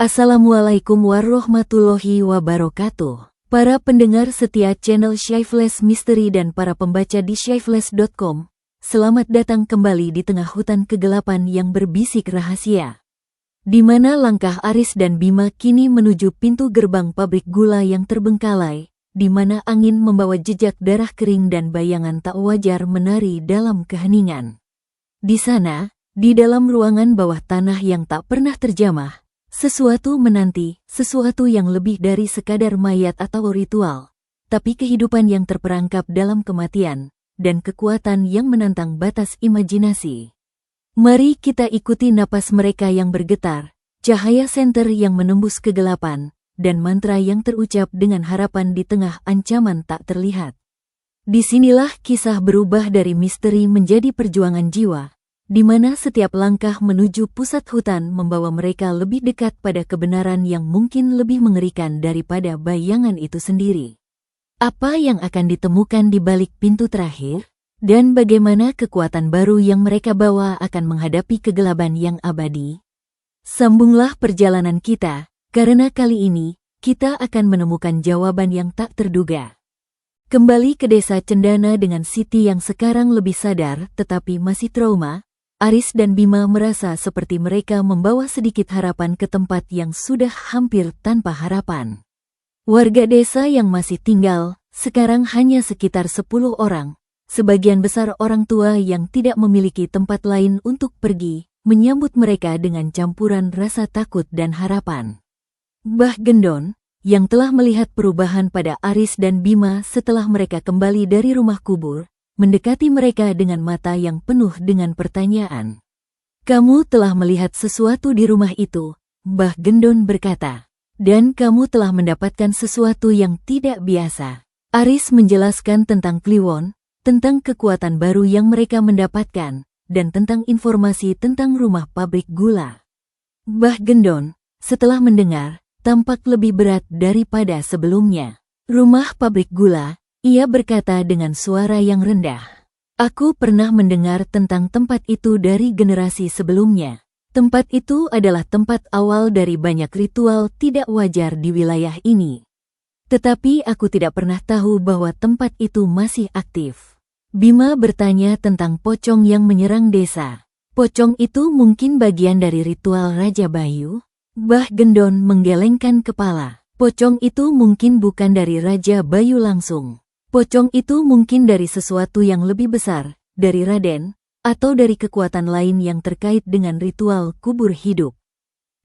Assalamualaikum warahmatullahi wabarakatuh. Para pendengar setia channel Shyflash Misteri dan para pembaca di shyflash.com, selamat datang kembali di tengah hutan kegelapan yang berbisik rahasia. Di mana langkah Aris dan Bima kini menuju pintu gerbang pabrik gula yang terbengkalai, di mana angin membawa jejak darah kering dan bayangan tak wajar menari dalam keheningan. Di sana, di dalam ruangan bawah tanah yang tak pernah terjamah, sesuatu menanti, sesuatu yang lebih dari sekadar mayat atau ritual, tapi kehidupan yang terperangkap dalam kematian, dan kekuatan yang menantang batas imajinasi. Mari kita ikuti napas mereka yang bergetar, cahaya senter yang menembus kegelapan, dan mantra yang terucap dengan harapan di tengah ancaman tak terlihat. Disinilah kisah berubah dari misteri menjadi perjuangan jiwa, di mana setiap langkah menuju pusat hutan membawa mereka lebih dekat pada kebenaran yang mungkin lebih mengerikan daripada bayangan itu sendiri. Apa yang akan ditemukan di balik pintu terakhir? Dan bagaimana kekuatan baru yang mereka bawa akan menghadapi kegelapan yang abadi? Sambunglah perjalanan kita, karena kali ini, kita akan menemukan jawaban yang tak terduga. Kembali ke desa Cendana dengan Siti yang sekarang lebih sadar tetapi masih trauma, Aris dan Bima merasa seperti mereka membawa sedikit harapan ke tempat yang sudah hampir tanpa harapan. Warga desa yang masih tinggal, sekarang hanya sekitar 10 orang, sebagian besar orang tua yang tidak memiliki tempat lain untuk pergi, menyambut mereka dengan campuran rasa takut dan harapan. Mbah Gendon, yang telah melihat perubahan pada Aris dan Bima setelah mereka kembali dari rumah kubur, mendekati mereka dengan mata yang penuh dengan pertanyaan. "Kamu telah melihat sesuatu di rumah itu," Mbah Gendon berkata. "Dan kamu telah mendapatkan sesuatu yang tidak biasa." Aris menjelaskan tentang Kliwon, tentang kekuatan baru yang mereka mendapatkan, dan tentang informasi tentang rumah pabrik gula. Mbah Gendon, setelah mendengar, tampak lebih berat daripada sebelumnya. "Rumah pabrik gula," ia berkata dengan suara yang rendah. "Aku pernah mendengar tentang tempat itu dari generasi sebelumnya. Tempat itu adalah tempat awal dari banyak ritual tidak wajar di wilayah ini. Tetapi aku tidak pernah tahu bahwa tempat itu masih aktif." Bima bertanya tentang pocong yang menyerang desa. "Pocong itu mungkin bagian dari ritual Raja Bayu?" Mbah Gendon menggelengkan kepala. "Pocong itu mungkin bukan dari Raja Bayu langsung. Pocong itu mungkin dari sesuatu yang lebih besar, dari Raden, atau dari kekuatan lain yang terkait dengan ritual kubur hidup."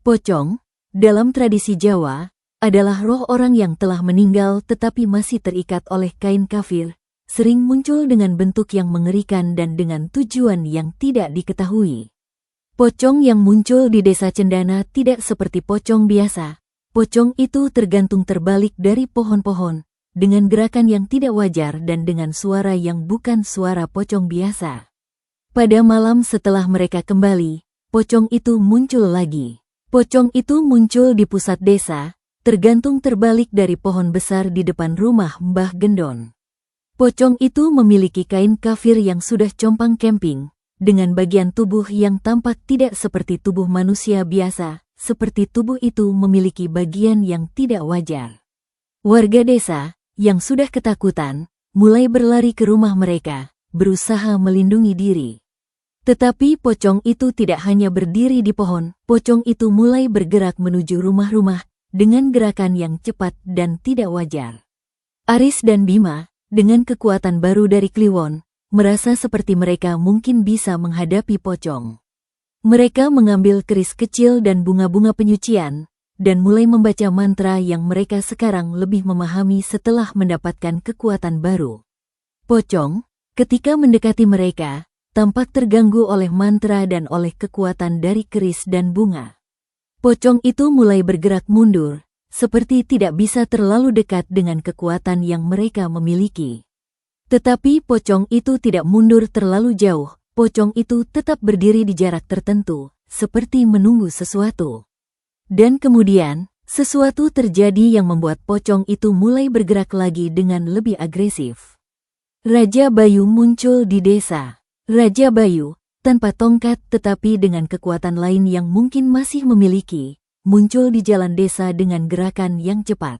Pocong, dalam tradisi Jawa, adalah roh orang yang telah meninggal tetapi masih terikat oleh kain kafir, sering muncul dengan bentuk yang mengerikan dan dengan tujuan yang tidak diketahui. Pocong yang muncul di desa Cendana tidak seperti pocong biasa. Pocong itu tergantung terbalik dari pohon-pohon, dengan gerakan yang tidak wajar dan dengan suara yang bukan suara pocong biasa. Pada malam setelah mereka kembali, pocong itu muncul lagi. Pocong itu muncul di pusat desa, tergantung terbalik dari pohon besar di depan rumah Mbah Gendon. Pocong itu memiliki kain kafir yang sudah compang camping, dengan bagian tubuh yang tampak tidak seperti tubuh manusia biasa, seperti tubuh itu memiliki bagian yang tidak wajar. Warga desa, yang sudah ketakutan, mulai berlari ke rumah mereka, berusaha melindungi diri. Tetapi pocong itu tidak hanya berdiri di pohon, pocong itu mulai bergerak menuju rumah-rumah, dengan gerakan yang cepat dan tidak wajar. Aris dan Bima, dengan kekuatan baru dari Kliwon, merasa seperti mereka mungkin bisa menghadapi pocong. Mereka mengambil keris kecil dan bunga-bunga penyucian, dan mulai membaca mantra yang mereka sekarang lebih memahami setelah mendapatkan kekuatan baru. Pocong, ketika mendekati mereka, tampak terganggu oleh mantra dan oleh kekuatan dari keris dan bunga. Pocong itu mulai bergerak mundur, seperti tidak bisa terlalu dekat dengan kekuatan yang mereka miliki. Tetapi pocong itu tidak mundur terlalu jauh, pocong itu tetap berdiri di jarak tertentu, seperti menunggu sesuatu. Dan kemudian, sesuatu terjadi yang membuat pocong itu mulai bergerak lagi dengan lebih agresif. Raja Bayu muncul di desa. Raja Bayu, tanpa tongkat tetapi dengan kekuatan lain yang mungkin masih memiliki, muncul di jalan desa dengan gerakan yang cepat.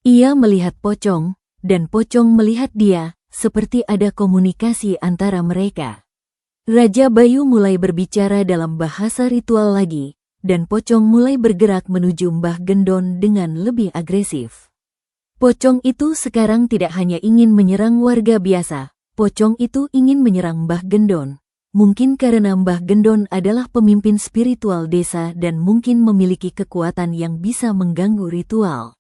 Ia melihat Pocong, dan Pocong melihat dia, seperti ada komunikasi antara mereka. Raja Bayu mulai berbicara dalam bahasa ritual lagi, dan Pocong mulai bergerak menuju Mbah Gendon dengan lebih agresif. Pocong itu sekarang tidak hanya ingin menyerang warga biasa, Pocong itu ingin menyerang Mbah Gendon. Mungkin karena Mbah Gendon adalah pemimpin spiritual desa dan mungkin memiliki kekuatan yang bisa mengganggu ritual.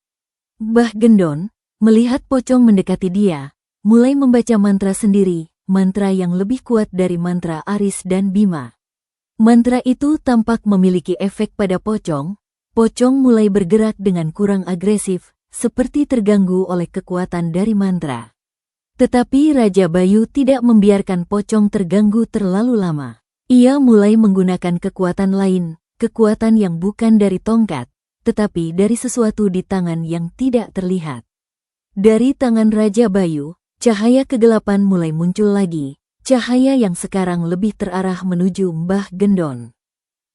Mbah Gendon, melihat Pocong mendekati dia, mulai membaca mantra sendiri, mantra yang lebih kuat dari mantra Aris dan Bima. Mantra itu tampak memiliki efek pada Pocong. Pocong mulai bergerak dengan kurang agresif, seperti terganggu oleh kekuatan dari mantra. Tetapi Raja Bayu tidak membiarkan Pocong terganggu terlalu lama. Ia mulai menggunakan kekuatan lain, kekuatan yang bukan dari tongkat, tetapi dari sesuatu di tangan yang tidak terlihat. Dari tangan Raja Bayu, cahaya kegelapan mulai muncul lagi, cahaya yang sekarang lebih terarah menuju Mbah Gendon.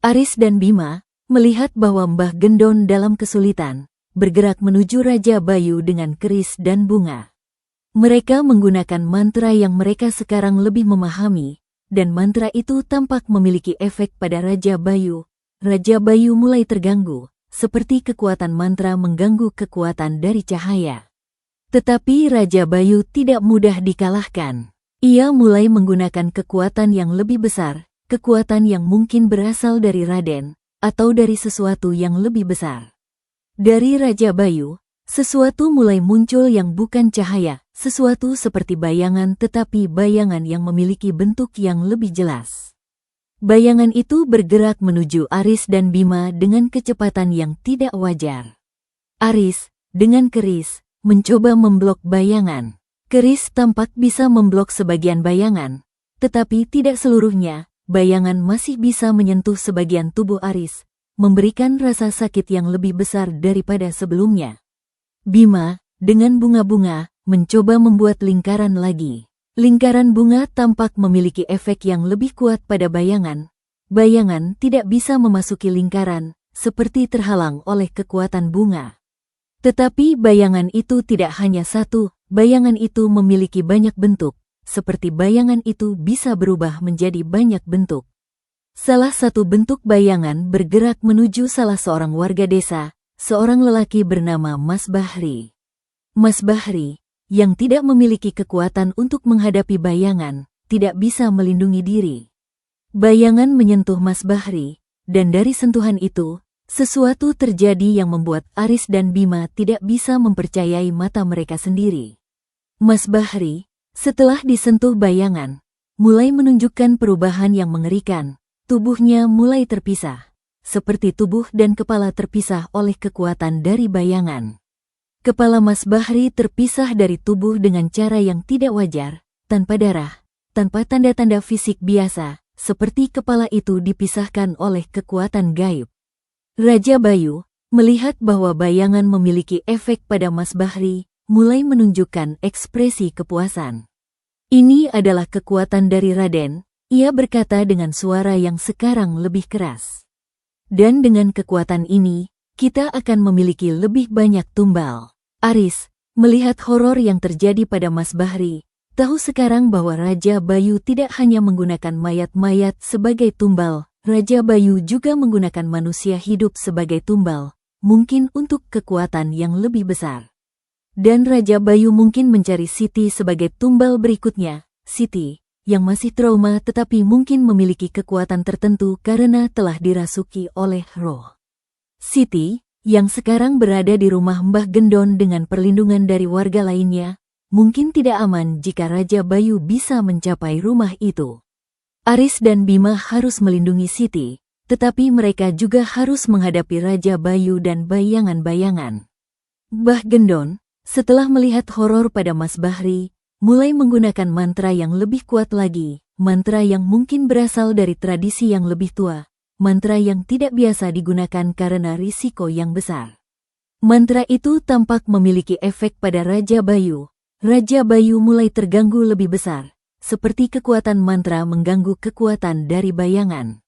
Aris dan Bima melihat bahwa Mbah Gendon dalam kesulitan, bergerak menuju Raja Bayu dengan keris dan bunga. Mereka menggunakan mantra yang mereka sekarang lebih memahami, dan mantra itu tampak memiliki efek pada Raja Bayu. Raja Bayu mulai terganggu, seperti kekuatan mantra mengganggu kekuatan dari cahaya. Tetapi Raja Bayu tidak mudah dikalahkan. Ia mulai menggunakan kekuatan yang lebih besar, kekuatan yang mungkin berasal dari Raden, atau dari sesuatu yang lebih besar. Dari Raja Bayu, sesuatu mulai muncul yang bukan cahaya, sesuatu seperti bayangan tetapi bayangan yang memiliki bentuk yang lebih jelas. Bayangan itu bergerak menuju Aris dan Bima dengan kecepatan yang tidak wajar. Aris, dengan keris, mencoba memblok bayangan. Keris tampak bisa memblok sebagian bayangan, tetapi tidak seluruhnya. Bayangan masih bisa menyentuh sebagian tubuh Aris, memberikan rasa sakit yang lebih besar daripada sebelumnya. Bima, dengan bunga-bunga, mencoba membuat lingkaran lagi. Lingkaran bunga tampak memiliki efek yang lebih kuat pada bayangan. Bayangan tidak bisa memasuki lingkaran, seperti terhalang oleh kekuatan bunga. Tetapi bayangan itu tidak hanya satu, bayangan itu memiliki banyak bentuk, seperti bayangan itu bisa berubah menjadi banyak bentuk. Salah satu bentuk bayangan bergerak menuju salah seorang warga desa, seorang lelaki bernama Mas Bahri. Mas Bahri, yang tidak memiliki kekuatan untuk menghadapi bayangan, tidak bisa melindungi diri. Bayangan menyentuh Mas Bahri, dan dari sentuhan itu, sesuatu terjadi yang membuat Aris dan Bima tidak bisa mempercayai mata mereka sendiri. Mas Bahri, setelah disentuh bayangan, mulai menunjukkan perubahan yang mengerikan. Tubuhnya mulai terpisah, seperti tubuh dan kepala terpisah oleh kekuatan dari bayangan. Kepala Mas Bahri terpisah dari tubuh dengan cara yang tidak wajar, tanpa darah, tanpa tanda-tanda fisik biasa, seperti kepala itu dipisahkan oleh kekuatan gaib. Raja Bayu, melihat bahwa bayangan memiliki efek pada Mas Bahri, mulai menunjukkan ekspresi kepuasan. Ini adalah kekuatan dari Raden, ia berkata dengan suara yang sekarang lebih keras. Dan dengan kekuatan ini, kita akan memiliki lebih banyak tumbal. Aris, melihat horor yang terjadi pada Mas Bahri, tahu sekarang bahwa Raja Bayu tidak hanya menggunakan mayat-mayat sebagai tumbal, Raja Bayu juga menggunakan manusia hidup sebagai tumbal, mungkin untuk kekuatan yang lebih besar. Dan Raja Bayu mungkin mencari Siti sebagai tumbal berikutnya, Siti, yang masih trauma tetapi mungkin memiliki kekuatan tertentu karena telah dirasuki oleh roh. Siti, yang sekarang berada di rumah Mbah Gendon dengan perlindungan dari warga lainnya, mungkin tidak aman jika Raja Bayu bisa mencapai rumah itu. Aris dan Bima harus melindungi Siti, tetapi mereka juga harus menghadapi Raja Bayu dan bayangan-bayangan. Mbah Gendon, setelah melihat horor pada Mas Bahri, mulai menggunakan mantra yang lebih kuat lagi, mantra yang mungkin berasal dari tradisi yang lebih tua, mantra yang tidak biasa digunakan karena risiko yang besar. Mantra itu tampak memiliki efek pada Raja Bayu. Raja Bayu mulai terganggu lebih besar, seperti kekuatan mantra mengganggu kekuatan dari bayangan.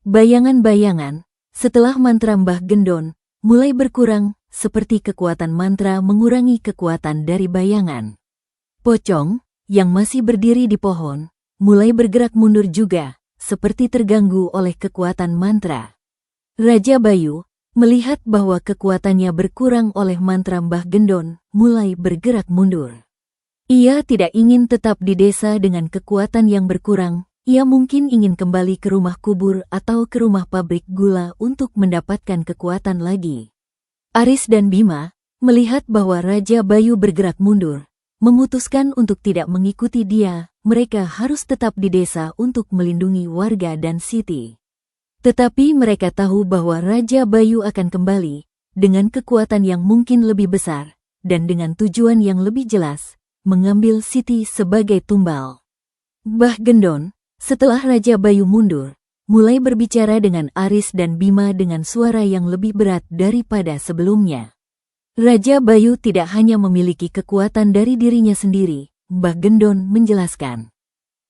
Bayangan-bayangan, Setelah mantra Mbah Gendon mulai berkurang, seperti kekuatan mantra mengurangi kekuatan dari bayangan. Pocong, yang masih berdiri di pohon, mulai bergerak mundur juga, seperti terganggu oleh kekuatan mantra. Raja Bayu, melihat bahwa kekuatannya berkurang oleh mantra Mbah Gendon, mulai bergerak mundur. Ia tidak ingin tetap di desa dengan kekuatan yang berkurang. Ia mungkin ingin kembali ke rumah kubur atau ke rumah pabrik gula untuk mendapatkan kekuatan lagi. Aris dan Bima, melihat bahwa Raja Bayu bergerak mundur, memutuskan untuk tidak mengikuti dia. Mereka harus tetap di desa untuk melindungi warga dan Siti. Tetapi mereka tahu bahwa Raja Bayu akan kembali, dengan kekuatan yang mungkin lebih besar, dan dengan tujuan yang lebih jelas, mengambil Siti sebagai tumbal. Mbah Gendon, setelah Raja Bayu mundur, mulai berbicara dengan Aris dan Bima dengan suara yang lebih berat daripada sebelumnya. Raja Bayu tidak hanya memiliki kekuatan dari dirinya sendiri, Mbah Gendon menjelaskan.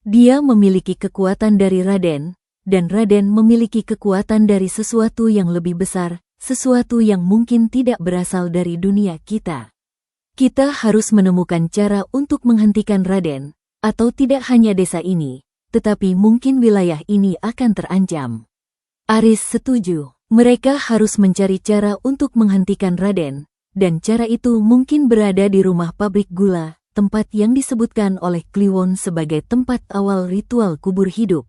Dia memiliki kekuatan dari Raden, dan Raden memiliki kekuatan dari sesuatu yang lebih besar, sesuatu yang mungkin tidak berasal dari dunia kita. Kita harus menemukan cara untuk menghentikan Raden, atau tidak hanya desa ini, tetapi mungkin wilayah ini akan terancam. Aris setuju. Mereka harus mencari cara untuk menghentikan Raden, dan cara itu mungkin berada di rumah pabrik gula, tempat yang disebutkan oleh Kliwon sebagai tempat awal ritual kubur hidup.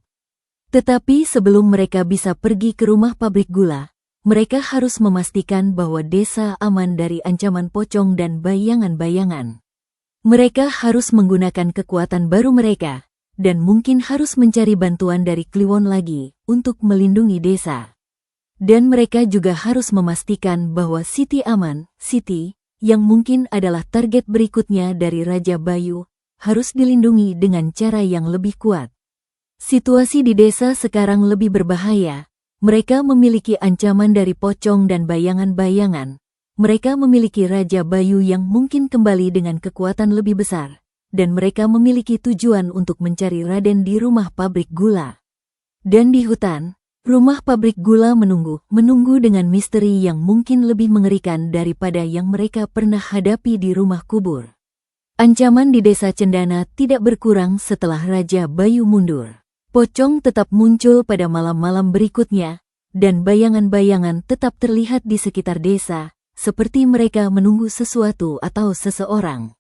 Tetapi sebelum mereka bisa pergi ke rumah pabrik gula, mereka harus memastikan bahwa desa aman dari ancaman pocong dan bayangan-bayangan. Mereka harus menggunakan kekuatan baru mereka, dan mungkin harus mencari bantuan dari Kliwon lagi untuk melindungi desa. Dan mereka juga harus memastikan bahwa Siti aman. Siti, yang mungkin adalah target berikutnya dari Raja Bayu, harus dilindungi dengan cara yang lebih kuat. Situasi di desa sekarang lebih berbahaya. Mereka memiliki ancaman dari pocong dan bayangan-bayangan. Mereka memiliki Raja Bayu yang mungkin kembali dengan kekuatan lebih besar. Dan mereka memiliki tujuan untuk mencari Raden di rumah pabrik gula. Dan di hutan, rumah pabrik gula menunggu dengan misteri yang mungkin lebih mengerikan daripada yang mereka pernah hadapi di rumah kubur. Ancaman di desa Cendana tidak berkurang setelah Raja Bayu mundur. Pocong tetap muncul pada malam-malam berikutnya, dan bayangan-bayangan tetap terlihat di sekitar desa, seperti mereka menunggu sesuatu atau seseorang.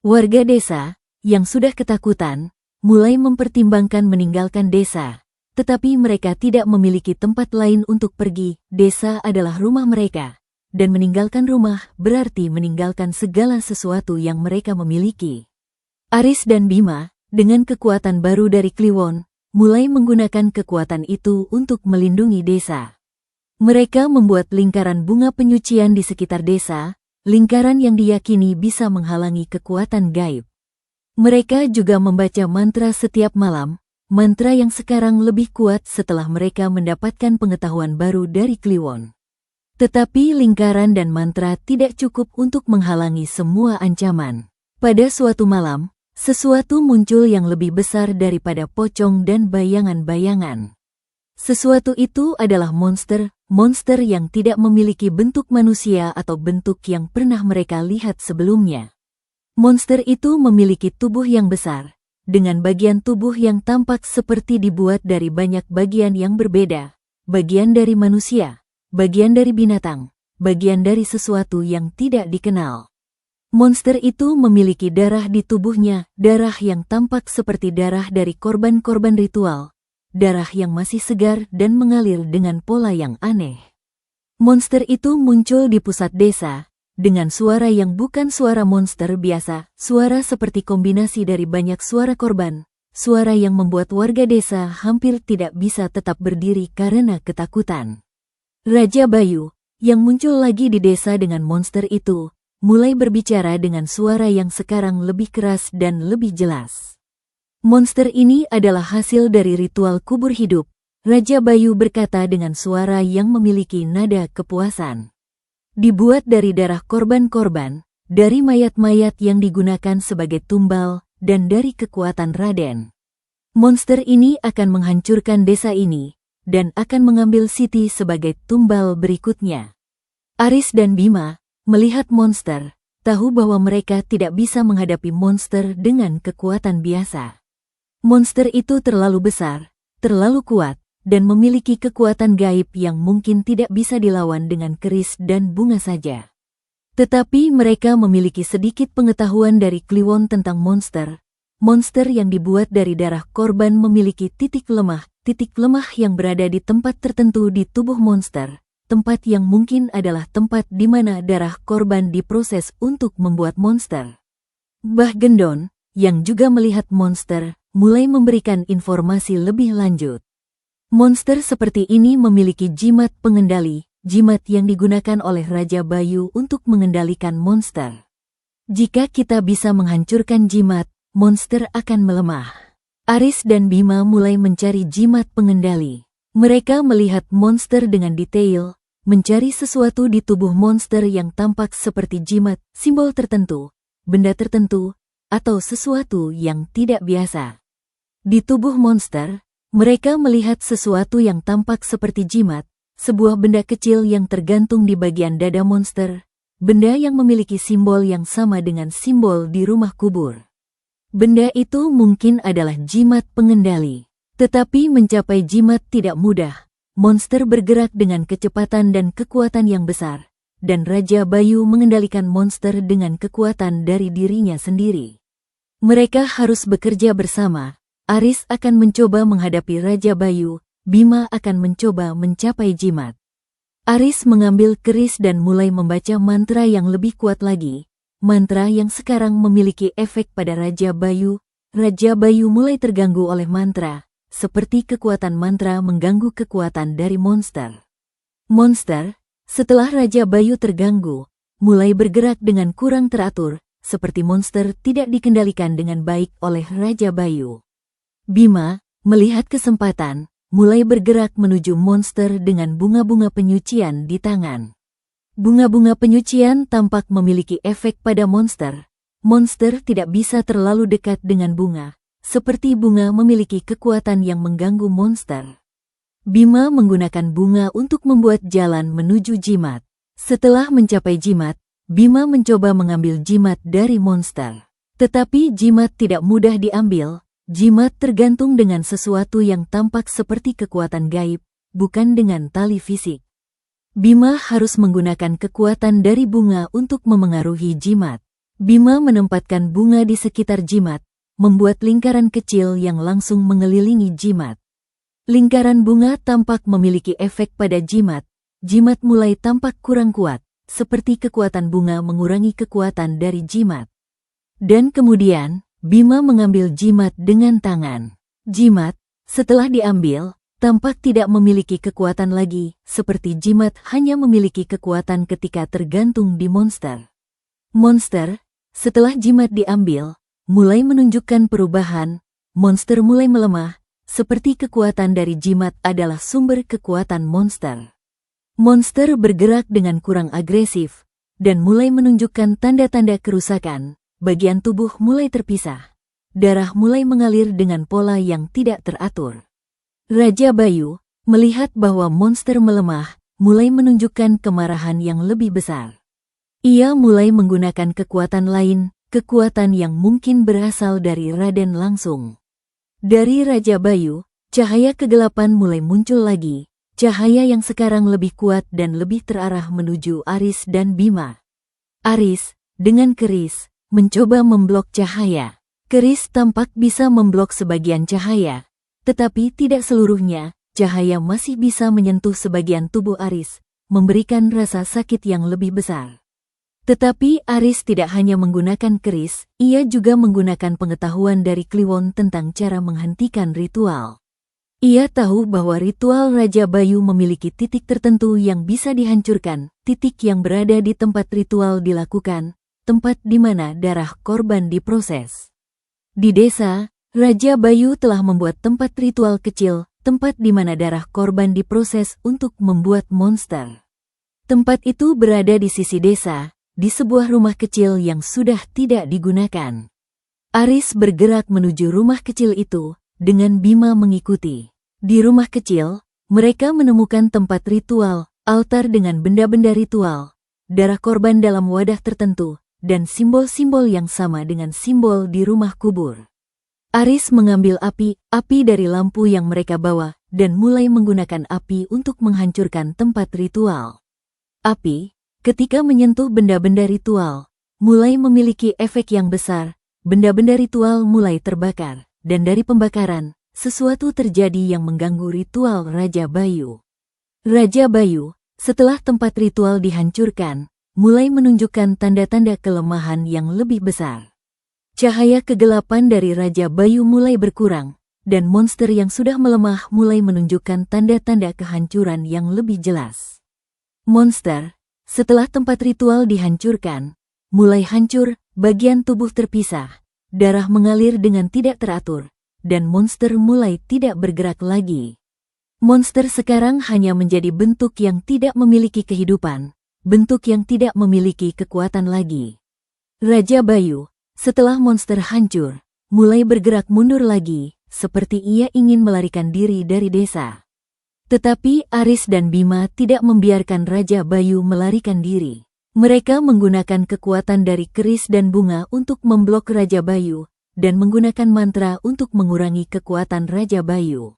Warga desa, yang sudah ketakutan, mulai mempertimbangkan meninggalkan desa. Tetapi mereka tidak memiliki tempat lain untuk pergi. Desa adalah rumah mereka. Dan meninggalkan rumah berarti meninggalkan segala sesuatu yang mereka miliki. Aris dan Bima, dengan kekuatan baru dari Kliwon, mulai menggunakan kekuatan itu untuk melindungi desa. Mereka membuat lingkaran bunga penyucian di sekitar desa, lingkaran yang diyakini bisa menghalangi kekuatan gaib. Mereka juga membaca mantra setiap malam, mantra yang sekarang lebih kuat setelah mereka mendapatkan pengetahuan baru dari Kliwon. Tetapi lingkaran dan mantra tidak cukup untuk menghalangi semua ancaman. Pada suatu malam, sesuatu muncul yang lebih besar daripada pocong dan bayangan-bayangan. Sesuatu itu adalah monster yang tidak memiliki bentuk manusia atau bentuk yang pernah mereka lihat sebelumnya. Monster itu memiliki tubuh yang besar, dengan bagian tubuh yang tampak seperti dibuat dari banyak bagian yang berbeda, bagian dari manusia, bagian dari binatang, bagian dari sesuatu yang tidak dikenal. Monster itu memiliki darah di tubuhnya, darah yang tampak seperti darah dari korban-korban ritual. Darah yang masih segar dan mengalir dengan pola yang aneh. Monster itu muncul di pusat desa, dengan suara yang bukan suara monster biasa, suara seperti kombinasi dari banyak suara korban, suara yang membuat warga desa hampir tidak bisa tetap berdiri karena ketakutan. Raja Bayu, yang muncul lagi di desa dengan monster itu, mulai berbicara dengan suara yang sekarang lebih keras dan lebih jelas. Monster ini adalah hasil dari ritual kubur hidup. Raja Bayu berkata dengan suara yang memiliki nada kepuasan. Dibuat dari darah korban-korban, dari mayat-mayat yang digunakan sebagai tumbal, dan dari kekuatan Raden. Monster ini akan menghancurkan desa ini, dan akan mengambil Siti sebagai tumbal berikutnya. Aris dan Bima melihat monster, tahu bahwa mereka tidak bisa menghadapi monster dengan kekuatan biasa. Monster itu terlalu besar, terlalu kuat, dan memiliki kekuatan gaib yang mungkin tidak bisa dilawan dengan keris dan bunga saja. Tetapi mereka memiliki sedikit pengetahuan dari Kliwon tentang monster. Monster yang dibuat dari darah korban memiliki titik lemah yang berada di tempat tertentu di tubuh monster, tempat yang mungkin adalah tempat di mana darah korban diproses untuk membuat monster. Mbah Gendon, yang juga melihat monster, mulai memberikan informasi lebih lanjut. Monster seperti ini memiliki jimat pengendali, jimat yang digunakan oleh Raja Bayu untuk mengendalikan monster. Jika kita bisa menghancurkan jimat, monster akan melemah. Aris dan Bima mulai mencari jimat pengendali. Mereka melihat monster dengan detail, mencari sesuatu di tubuh monster yang tampak seperti jimat, simbol tertentu, benda tertentu, atau sesuatu yang tidak biasa. Di tubuh monster, mereka melihat sesuatu yang tampak seperti jimat, sebuah benda kecil yang tergantung di bagian dada monster, benda yang memiliki simbol yang sama dengan simbol di rumah kubur. Benda itu mungkin adalah jimat pengendali. Tetapi mencapai jimat tidak mudah. Monster bergerak dengan kecepatan dan kekuatan yang besar, dan Raja Bayu mengendalikan monster dengan kekuatan dari dirinya sendiri. Mereka harus bekerja bersama. Aris akan mencoba menghadapi Raja Bayu, Bima akan mencoba mencapai jimat. Aris mengambil keris dan mulai membaca mantra yang lebih kuat lagi. Mantra yang sekarang memiliki efek pada Raja Bayu. Raja Bayu mulai terganggu oleh mantra, seperti kekuatan mantra mengganggu kekuatan dari monster. Monster, setelah Raja Bayu terganggu, mulai bergerak dengan kurang teratur, seperti monster tidak dikendalikan dengan baik oleh Raja Bayu. Bima, melihat kesempatan, mulai bergerak menuju monster dengan bunga-bunga penyucian di tangan. Bunga-bunga penyucian tampak memiliki efek pada monster. Monster tidak bisa terlalu dekat dengan bunga, seperti bunga memiliki kekuatan yang mengganggu monster. Bima menggunakan bunga untuk membuat jalan menuju jimat. Setelah mencapai jimat, Bima mencoba mengambil jimat dari monster. Tetapi jimat tidak mudah diambil. Jimat tergantung dengan sesuatu yang tampak seperti kekuatan gaib, bukan dengan tali fisik. Bima harus menggunakan kekuatan dari bunga untuk memengaruhi jimat. Bima menempatkan bunga di sekitar jimat, membuat lingkaran kecil yang langsung mengelilingi jimat. Lingkaran bunga tampak memiliki efek pada jimat. Jimat mulai tampak kurang kuat, seperti kekuatan bunga mengurangi kekuatan dari jimat. Dan kemudian, Bima mengambil jimat dengan tangan. Jimat, setelah diambil, tampak tidak memiliki kekuatan lagi, seperti jimat hanya memiliki kekuatan ketika tergantung di monster. Monster, setelah jimat diambil, mulai menunjukkan perubahan. Monster mulai melemah, seperti kekuatan dari jimat adalah sumber kekuatan monster. Monster bergerak dengan kurang agresif, dan mulai menunjukkan tanda-tanda kerusakan. Bagian tubuh mulai terpisah. Darah mulai mengalir dengan pola yang tidak teratur. Raja Bayu, melihat bahwa monster melemah, mulai menunjukkan kemarahan yang lebih besar. Ia mulai menggunakan kekuatan lain, kekuatan yang mungkin berasal dari Raden langsung. Dari Raja Bayu, cahaya kegelapan mulai muncul lagi, cahaya yang sekarang lebih kuat dan lebih terarah menuju Aris dan Bima. Aris, dengan keris, mencoba memblok cahaya. Keris tampak bisa memblok sebagian cahaya. Tetapi tidak seluruhnya, cahaya masih bisa menyentuh sebagian tubuh Aris, memberikan rasa sakit yang lebih besar. Tetapi Aris tidak hanya menggunakan keris, ia juga menggunakan pengetahuan dari Kliwon tentang cara menghentikan ritual. Ia tahu bahwa ritual Raja Bayu memiliki titik tertentu yang bisa dihancurkan, titik yang berada di tempat ritual dilakukan, tempat di mana darah korban diproses. Di desa, Raja Bayu telah membuat tempat ritual kecil, tempat di mana darah korban diproses untuk membuat monster. Tempat itu berada di sisi desa, di sebuah rumah kecil yang sudah tidak digunakan. Aris bergerak menuju rumah kecil itu, dengan Bima mengikuti. Di rumah kecil, Mereka menemukan tempat ritual, altar dengan benda-benda ritual, darah korban dalam wadah tertentu, dan simbol-simbol yang sama dengan simbol di rumah kubur. Aris mengambil api dari lampu yang mereka bawa, dan mulai menggunakan api untuk menghancurkan tempat ritual. Api, ketika menyentuh benda-benda ritual, mulai memiliki efek yang besar, benda-benda ritual mulai terbakar, dan dari pembakaran, sesuatu terjadi yang mengganggu ritual Raja Bayu. Raja Bayu, setelah tempat ritual dihancurkan, mulai menunjukkan tanda-tanda kelemahan yang lebih besar. Cahaya kegelapan dari Raja Bayu mulai berkurang, dan monster yang sudah melemah mulai menunjukkan tanda-tanda kehancuran yang lebih jelas. Monster, setelah tempat ritual dihancurkan, mulai hancur, bagian tubuh terpisah, darah mengalir dengan tidak teratur, dan monster mulai tidak bergerak lagi. Monster sekarang hanya menjadi bentuk yang tidak memiliki kehidupan, bentuk yang tidak memiliki kekuatan lagi. Raja Bayu, setelah monster hancur, mulai bergerak mundur lagi, seperti ia ingin melarikan diri dari desa. Tetapi Aris dan Bima tidak membiarkan Raja Bayu melarikan diri. Mereka menggunakan kekuatan dari keris dan bunga untuk memblok Raja Bayu, dan menggunakan mantra untuk mengurangi kekuatan Raja Bayu.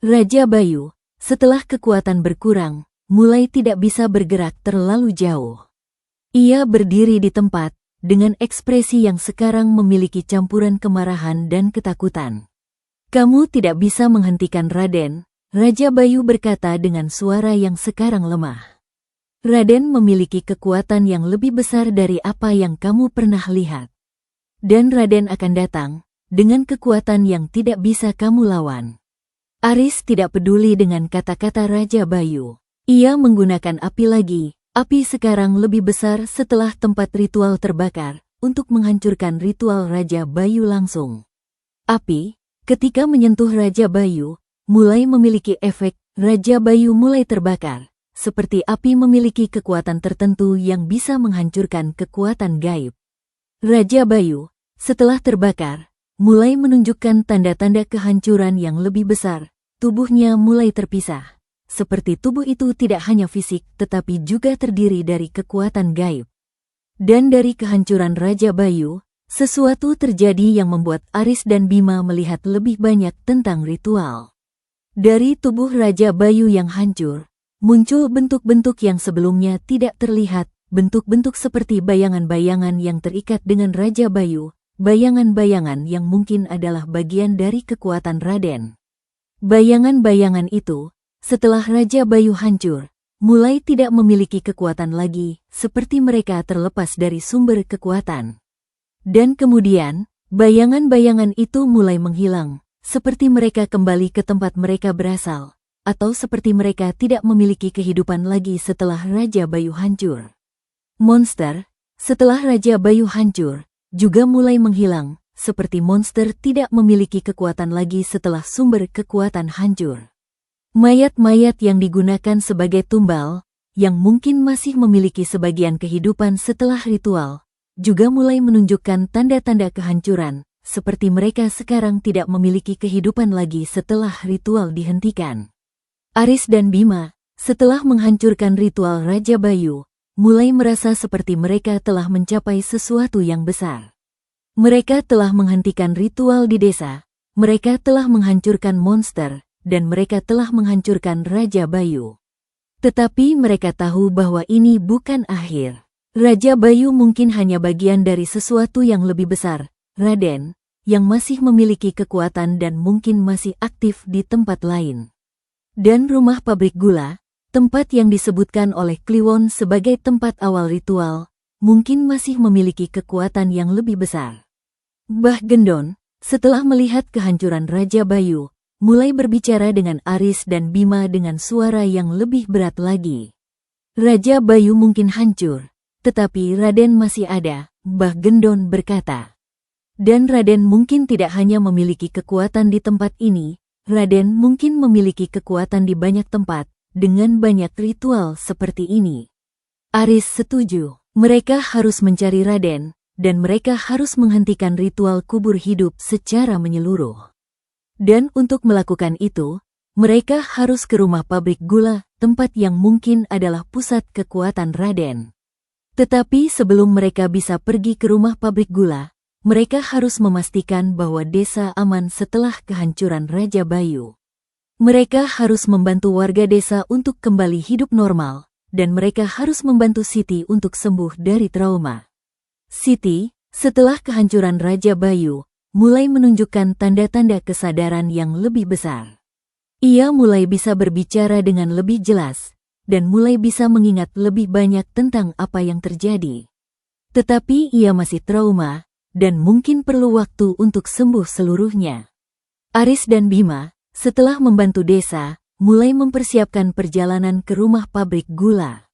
Raja Bayu, setelah kekuatan berkurang, mulai tidak bisa bergerak terlalu jauh. Ia berdiri di tempat, dengan ekspresi yang sekarang memiliki campuran kemarahan dan ketakutan. "Kamu tidak bisa menghentikan Raden," Raja Bayu berkata dengan suara yang sekarang lemah. "Raden memiliki kekuatan yang lebih besar dari apa yang kamu pernah lihat. Dan Raden akan datang, dengan kekuatan yang tidak bisa kamu lawan." Aris tidak peduli dengan kata-kata Raja Bayu. Ia menggunakan api lagi, api sekarang lebih besar setelah tempat ritual terbakar, untuk menghancurkan ritual Raja Bayu langsung. Api, ketika menyentuh Raja Bayu, mulai memiliki efek, Raja Bayu mulai terbakar, seperti api memiliki kekuatan tertentu yang bisa menghancurkan kekuatan gaib. Raja Bayu, setelah terbakar, mulai menunjukkan tanda-tanda kehancuran yang lebih besar, tubuhnya mulai terpisah, seperti tubuh itu tidak hanya fisik tetapi juga terdiri dari kekuatan gaib. Dan dari kehancuran Raja Bayu, sesuatu terjadi yang membuat Aris dan Bima melihat lebih banyak tentang ritual. Dari tubuh Raja Bayu yang hancur, muncul bentuk-bentuk yang sebelumnya tidak terlihat, bentuk-bentuk seperti bayangan-bayangan yang terikat dengan Raja Bayu, bayangan-bayangan yang mungkin adalah bagian dari kekuatan Raden. Bayangan-bayangan itu, setelah Raja Bayu hancur, mulai tidak memiliki kekuatan lagi, seperti mereka terlepas dari sumber kekuatan. Dan kemudian, bayangan-bayangan itu mulai menghilang, seperti mereka kembali ke tempat mereka berasal, atau seperti mereka tidak memiliki kehidupan lagi setelah Raja Bayu hancur. Monster, setelah Raja Bayu hancur, juga mulai menghilang, seperti monster tidak memiliki kekuatan lagi setelah sumber kekuatan hancur. Mayat-mayat yang digunakan sebagai tumbal, yang mungkin masih memiliki sebagian kehidupan setelah ritual, juga mulai menunjukkan tanda-tanda kehancuran, seperti mereka sekarang tidak memiliki kehidupan lagi setelah ritual dihentikan. Aris dan Bima, setelah menghancurkan ritual Raja Bayu, mulai merasa seperti mereka telah mencapai sesuatu yang besar. Mereka telah menghentikan ritual di desa, mereka telah menghancurkan monster, dan mereka telah menghancurkan Raja Bayu. Tetapi mereka tahu bahwa ini bukan akhir. Raja Bayu mungkin hanya bagian dari sesuatu yang lebih besar, Raden, yang masih memiliki kekuatan dan mungkin masih aktif di tempat lain. Dan rumah pabrik gula, tempat yang disebutkan oleh Kliwon sebagai tempat awal ritual, mungkin masih memiliki kekuatan yang lebih besar. Bah Gendon, setelah melihat kehancuran Raja Bayu, mulai berbicara dengan Aris dan Bima dengan suara yang lebih berat lagi. Raja Bayu mungkin hancur, tetapi Raden masih ada, Bah Gendon berkata. Dan Raden mungkin tidak hanya memiliki kekuatan di tempat ini, Raden mungkin memiliki kekuatan di banyak tempat, dengan banyak ritual seperti ini. Aris setuju, mereka harus mencari Raden, dan mereka harus menghentikan ritual kubur hidup secara menyeluruh. Dan untuk melakukan itu, mereka harus ke rumah pabrik gula, tempat yang mungkin adalah pusat kekuatan Raden. Tetapi sebelum mereka bisa pergi ke rumah pabrik gula, mereka harus memastikan bahwa desa aman setelah kehancuran Raja Bayu. Mereka harus membantu warga desa untuk kembali hidup normal, dan mereka harus membantu Siti untuk sembuh dari trauma. Siti, setelah kehancuran Raja Bayu, mulai menunjukkan tanda-tanda kesadaran yang lebih besar. Ia mulai bisa berbicara dengan lebih jelas, dan mulai bisa mengingat lebih banyak tentang apa yang terjadi. Tetapi ia masih trauma, dan mungkin perlu waktu untuk sembuh seluruhnya. Aris dan Bima, setelah membantu desa, mulai mempersiapkan perjalanan ke rumah pabrik gula.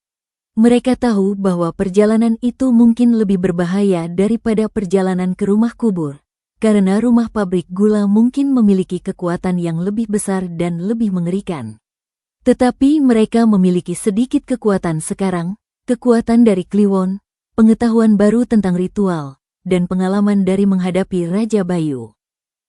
Mereka tahu bahwa perjalanan itu mungkin lebih berbahaya daripada perjalanan ke rumah kubur, karena rumah pabrik gula mungkin memiliki kekuatan yang lebih besar dan lebih mengerikan. Tetapi mereka memiliki sedikit kekuatan sekarang, kekuatan dari Kliwon, pengetahuan baru tentang ritual, dan pengalaman dari menghadapi Raja Bayu.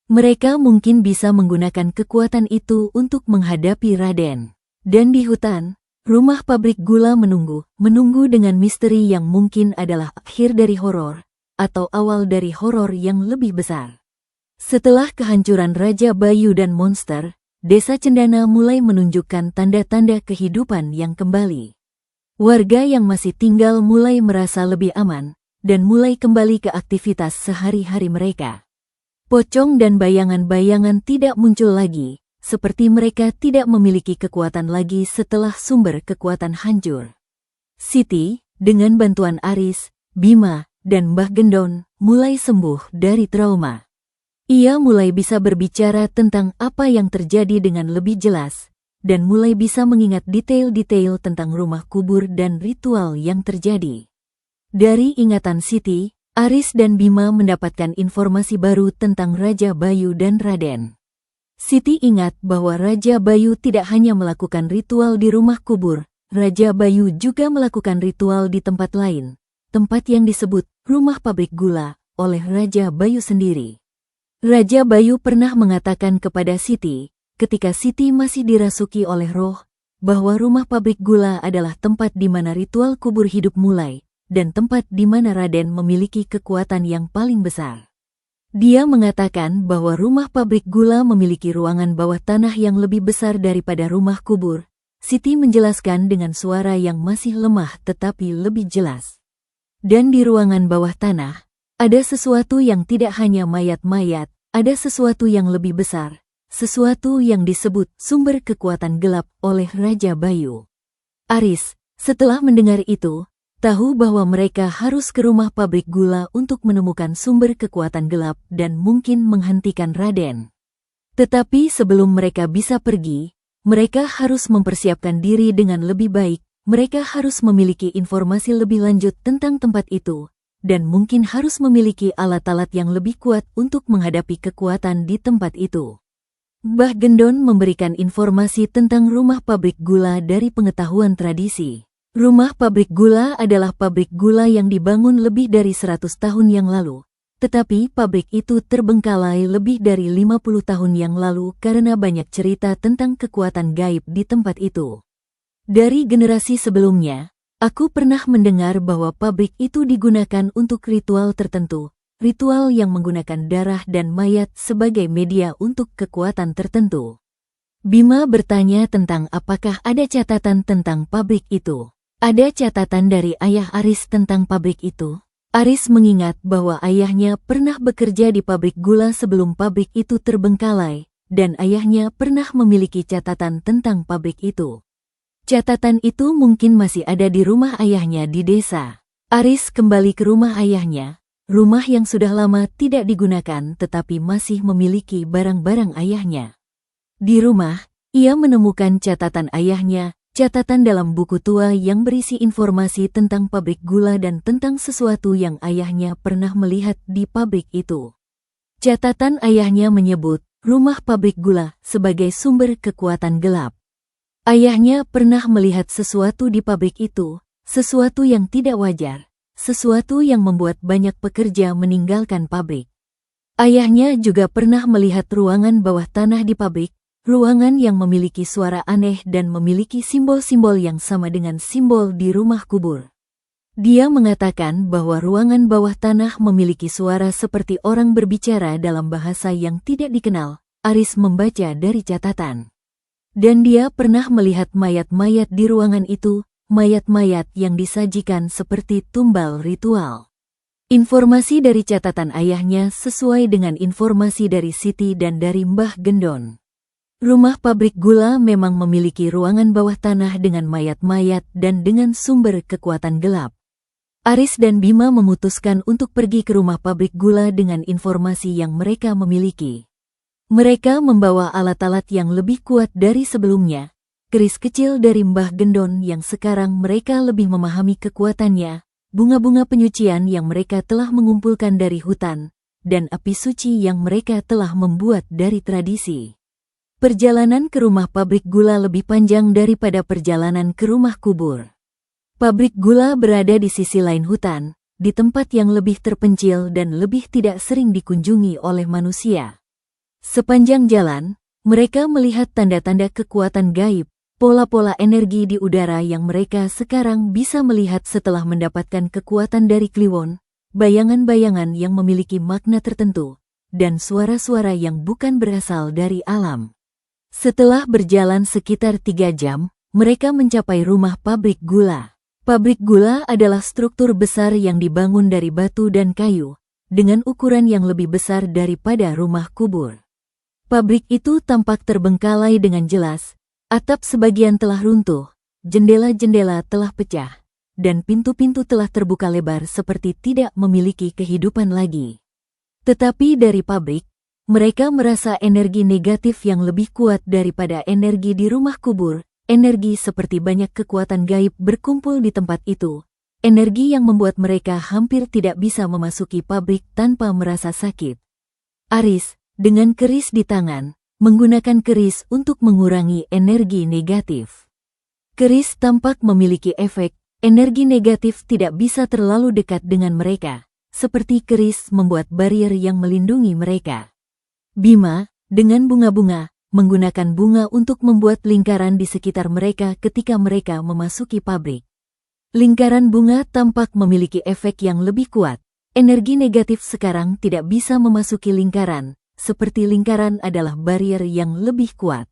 Mereka mungkin bisa menggunakan kekuatan itu untuk menghadapi Raden. Dan di hutan, rumah pabrik gula menunggu dengan misteri yang mungkin adalah akhir dari horor, atau awal dari horor yang lebih besar. Setelah kehancuran Raja Bayu dan monster, Desa Cendana mulai menunjukkan tanda-tanda kehidupan yang kembali. Warga yang masih tinggal mulai merasa lebih aman, dan mulai kembali ke aktivitas sehari-hari mereka. Pocong dan bayangan-bayangan tidak muncul lagi, seperti mereka tidak memiliki kekuatan lagi setelah sumber kekuatan hancur. Siti, dengan bantuan Aris, Bima, dan Mbah Gendon, mulai sembuh dari trauma. Ia mulai bisa berbicara tentang apa yang terjadi dengan lebih jelas, dan mulai bisa mengingat detail-detail tentang rumah kubur dan ritual yang terjadi. Dari ingatan Siti, Aris dan Bima mendapatkan informasi baru tentang Raja Bayu dan Raden. Siti ingat bahwa Raja Bayu tidak hanya melakukan ritual di rumah kubur, Raja Bayu juga melakukan ritual di tempat lain, tempat yang disebut rumah pabrik gula oleh Raja Bayu sendiri. Raja Bayu pernah mengatakan kepada Siti, ketika Siti masih dirasuki oleh roh, bahwa rumah pabrik gula adalah tempat di mana ritual kubur hidup mulai, dan tempat di mana Raden memiliki kekuatan yang paling besar. Dia mengatakan bahwa rumah pabrik gula memiliki ruangan bawah tanah yang lebih besar daripada rumah kubur. Siti menjelaskan dengan suara yang masih lemah tetapi lebih jelas. Dan di ruangan bawah tanah, ada sesuatu yang tidak hanya mayat-mayat, ada sesuatu yang lebih besar, sesuatu yang disebut sumber kekuatan gelap oleh Raja Bayu. Aris, setelah mendengar itu, tahu bahwa mereka harus ke rumah pabrik gula untuk menemukan sumber kekuatan gelap dan mungkin menghentikan Raden. Tetapi sebelum mereka bisa pergi, mereka harus mempersiapkan diri dengan lebih baik, mereka harus memiliki informasi lebih lanjut tentang tempat itu, dan mungkin harus memiliki alat-alat yang lebih kuat untuk menghadapi kekuatan di tempat itu. Mbah Gendon memberikan informasi tentang rumah pabrik gula dari pengetahuan tradisi. Rumah pabrik gula adalah pabrik gula yang dibangun lebih dari 100 tahun yang lalu, tetapi pabrik itu terbengkalai lebih dari 50 tahun yang lalu karena banyak cerita tentang kekuatan gaib di tempat itu. Dari generasi sebelumnya, aku pernah mendengar bahwa pabrik itu digunakan untuk ritual tertentu, ritual yang menggunakan darah dan mayat sebagai media untuk kekuatan tertentu. Bima bertanya tentang apakah ada catatan tentang pabrik itu. Ada catatan dari ayah Aris tentang pabrik itu. Aris mengingat bahwa ayahnya pernah bekerja di pabrik gula sebelum pabrik itu terbengkalai, dan ayahnya pernah memiliki catatan tentang pabrik itu. Catatan itu mungkin masih ada di rumah ayahnya di desa. Aris kembali ke rumah ayahnya, rumah yang sudah lama tidak digunakan tetapi masih memiliki barang-barang ayahnya. Di rumah, ia menemukan catatan ayahnya, catatan dalam buku tua yang berisi informasi tentang pabrik gula dan tentang sesuatu yang ayahnya pernah melihat di pabrik itu. Catatan ayahnya menyebut rumah pabrik gula sebagai sumber kekuatan gelap. Ayahnya pernah melihat sesuatu di pabrik itu, sesuatu yang tidak wajar, sesuatu yang membuat banyak pekerja meninggalkan pabrik. Ayahnya juga pernah melihat ruangan bawah tanah di pabrik, Ruangan yang memiliki suara aneh dan memiliki simbol-simbol yang sama dengan simbol di rumah kubur. Dia mengatakan bahwa ruangan bawah tanah memiliki suara seperti orang berbicara dalam bahasa yang tidak dikenal. Aris membaca dari catatan. Dan dia pernah melihat mayat-mayat di ruangan itu, mayat-mayat yang disajikan seperti tumbal ritual. Informasi dari catatan ayahnya sesuai dengan informasi dari Siti dan dari Mbah Gendon. Rumah pabrik gula memang memiliki ruangan bawah tanah dengan mayat-mayat dan dengan sumber kekuatan gelap. Aris dan Bima memutuskan untuk pergi ke rumah pabrik gula dengan informasi yang mereka miliki. Mereka membawa alat-alat yang lebih kuat dari sebelumnya, keris kecil dari Mbah Gendon yang sekarang mereka lebih memahami kekuatannya, bunga-bunga penyucian yang mereka telah mengumpulkan dari hutan, dan api suci yang mereka telah membuat dari tradisi. Perjalanan ke rumah pabrik gula lebih panjang daripada perjalanan ke rumah kubur. Pabrik gula berada di sisi lain hutan, di tempat yang lebih terpencil dan lebih tidak sering dikunjungi oleh manusia. Sepanjang jalan, mereka melihat tanda-tanda kekuatan gaib, pola-pola energi di udara yang mereka sekarang bisa melihat setelah mendapatkan kekuatan dari Kliwon, bayangan-bayangan yang memiliki makna tertentu, dan suara-suara yang bukan berasal dari alam. Setelah berjalan sekitar 3 jam, mereka mencapai rumah pabrik gula. Pabrik gula adalah struktur besar yang dibangun dari batu dan kayu, dengan ukuran yang lebih besar daripada rumah kubur. Pabrik itu tampak terbengkalai dengan jelas, atap sebagian telah runtuh, jendela-jendela telah pecah, dan pintu-pintu telah terbuka lebar seperti tidak memiliki kehidupan lagi. Tetapi dari pabrik, mereka merasa energi negatif yang lebih kuat daripada energi di rumah kubur, energi seperti banyak kekuatan gaib berkumpul di tempat itu, energi yang membuat mereka hampir tidak bisa memasuki pabrik tanpa merasa sakit. Aris, dengan keris di tangan, menggunakan keris untuk mengurangi energi negatif. Keris tampak memiliki efek, energi negatif tidak bisa terlalu dekat dengan mereka, seperti keris membuat barrier yang melindungi mereka. Bima, dengan bunga-bunga, menggunakan bunga untuk membuat lingkaran di sekitar mereka ketika mereka memasuki pabrik. Lingkaran bunga tampak memiliki efek yang lebih kuat. Energi negatif sekarang tidak bisa memasuki lingkaran, seperti lingkaran adalah barrier yang lebih kuat.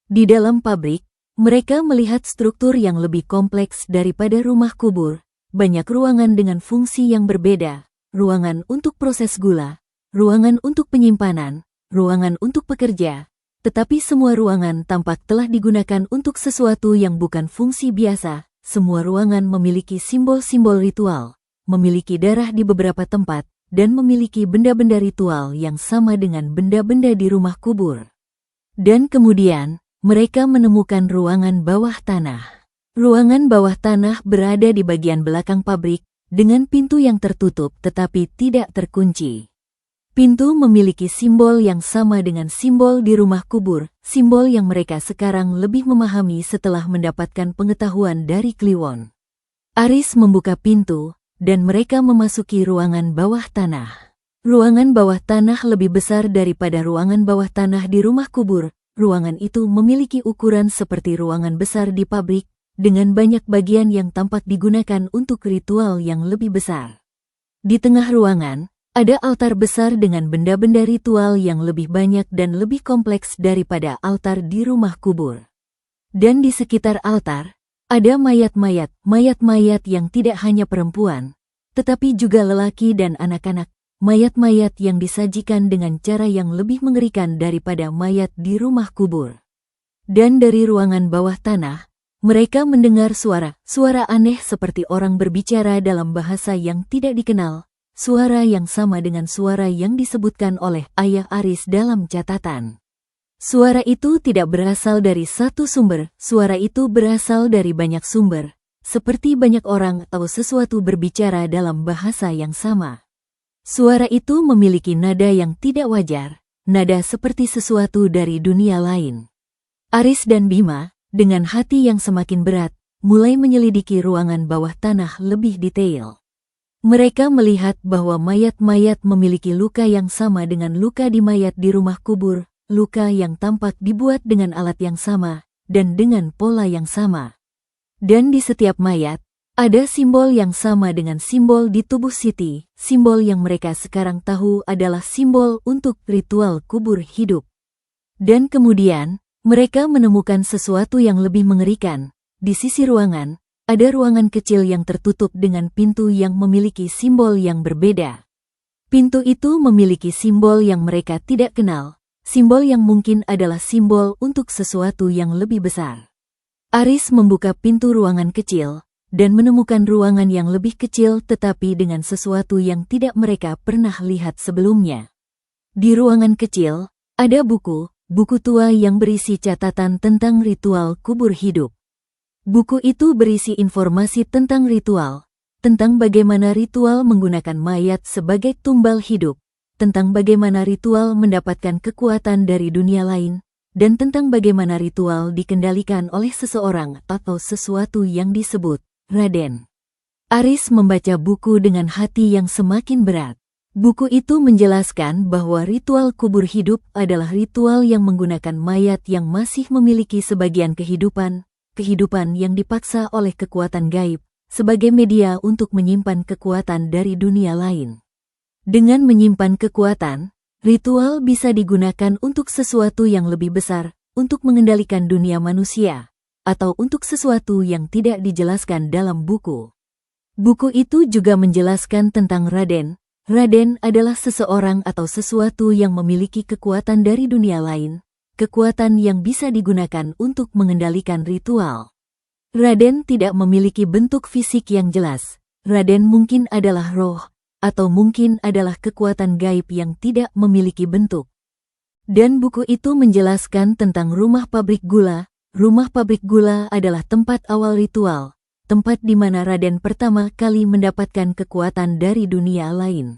Di dalam pabrik, mereka melihat struktur yang lebih kompleks daripada rumah kubur, banyak ruangan dengan fungsi yang berbeda, ruangan untuk proses gula, ruangan untuk penyimpanan, ruangan untuk pekerja, tetapi semua ruangan tampak telah digunakan untuk sesuatu yang bukan fungsi biasa. Semua ruangan memiliki simbol-simbol ritual, memiliki darah di beberapa tempat, dan memiliki benda-benda ritual yang sama dengan benda-benda di rumah kubur. Dan kemudian, mereka menemukan ruangan bawah tanah. Ruangan bawah tanah berada di bagian belakang pabrik, dengan pintu yang tertutup tetapi tidak terkunci. Pintu memiliki simbol yang sama dengan simbol di rumah kubur, simbol yang mereka sekarang lebih memahami setelah mendapatkan pengetahuan dari Kliwon. Aris membuka pintu, dan mereka memasuki ruangan bawah tanah. Ruangan bawah tanah lebih besar daripada ruangan bawah tanah di rumah kubur. Ruangan itu memiliki ukuran seperti ruangan besar di pabrik, dengan banyak bagian yang tampak digunakan untuk ritual yang lebih besar. Di tengah ruangan, ada altar besar dengan benda-benda ritual yang lebih banyak dan lebih kompleks daripada altar di rumah kubur. Dan di sekitar altar, ada mayat-mayat yang tidak hanya perempuan, tetapi juga lelaki dan anak-anak, mayat-mayat yang disajikan dengan cara yang lebih mengerikan daripada mayat di rumah kubur. Dan dari ruangan bawah tanah, mereka mendengar suara aneh seperti orang berbicara dalam bahasa yang tidak dikenal. Suara yang sama dengan suara yang disebutkan oleh ayah Aris dalam catatan. Suara itu tidak berasal dari satu sumber, suara itu berasal dari banyak sumber, seperti banyak orang atau sesuatu berbicara dalam bahasa yang sama. Suara itu memiliki nada yang tidak wajar, nada seperti sesuatu dari dunia lain. Aris dan Bima, dengan hati yang semakin berat, mulai menyelidiki ruangan bawah tanah lebih detail. Mereka melihat bahwa mayat-mayat memiliki luka yang sama dengan luka di mayat di rumah kubur, luka yang tampak dibuat dengan alat yang sama, dan dengan pola yang sama. Dan di setiap mayat, ada simbol yang sama dengan simbol di tubuh Siti. Simbol yang mereka sekarang tahu adalah simbol untuk ritual kubur hidup. Dan kemudian, mereka menemukan sesuatu yang lebih mengerikan. Di sisi ruangan, ada ruangan kecil yang tertutup dengan pintu yang memiliki simbol yang berbeda. Pintu itu memiliki simbol yang mereka tidak kenal, simbol yang mungkin adalah simbol untuk sesuatu yang lebih besar. Aris membuka pintu ruangan kecil, dan menemukan ruangan yang lebih kecil tetapi dengan sesuatu yang tidak mereka pernah lihat sebelumnya. Di ruangan kecil, ada buku tua yang berisi catatan tentang ritual kubur hidup. Buku itu berisi informasi tentang ritual, tentang bagaimana ritual menggunakan mayat sebagai tumbal hidup, tentang bagaimana ritual mendapatkan kekuatan dari dunia lain, dan tentang bagaimana ritual dikendalikan oleh seseorang atau sesuatu yang disebut Raden. Aris membaca buku dengan hati yang semakin berat. Buku itu menjelaskan bahwa ritual kubur hidup adalah ritual yang menggunakan mayat yang masih memiliki sebagian kehidupan yang dipaksa oleh kekuatan gaib, sebagai media untuk menyimpan kekuatan dari dunia lain. Dengan menyimpan kekuatan, ritual bisa digunakan untuk sesuatu yang lebih besar, untuk mengendalikan dunia manusia, atau untuk sesuatu yang tidak dijelaskan dalam buku. Buku itu juga menjelaskan tentang Raden. Raden adalah seseorang atau sesuatu yang memiliki kekuatan dari dunia lain, kekuatan yang bisa digunakan untuk mengendalikan ritual. Raden tidak memiliki bentuk fisik yang jelas. Raden mungkin adalah roh, atau mungkin adalah kekuatan gaib yang tidak memiliki bentuk. Dan buku itu menjelaskan tentang rumah pabrik gula. Rumah pabrik gula adalah tempat awal ritual, tempat di mana Raden pertama kali mendapatkan kekuatan dari dunia lain.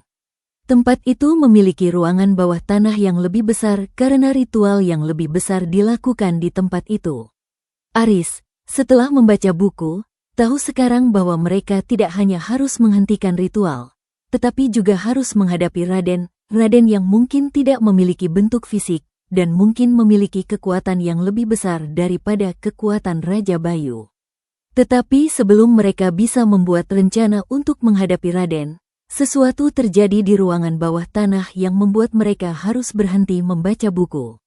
Tempat itu memiliki ruangan bawah tanah yang lebih besar karena ritual yang lebih besar dilakukan di tempat itu. Aris, setelah membaca buku, tahu sekarang bahwa mereka tidak hanya harus menghentikan ritual, tetapi juga harus menghadapi Raden yang mungkin tidak memiliki bentuk fisik, dan mungkin memiliki kekuatan yang lebih besar daripada kekuatan Raja Bayu. Tetapi sebelum mereka bisa membuat rencana untuk menghadapi Raden, sesuatu terjadi di ruangan bawah tanah yang membuat mereka harus berhenti membaca buku.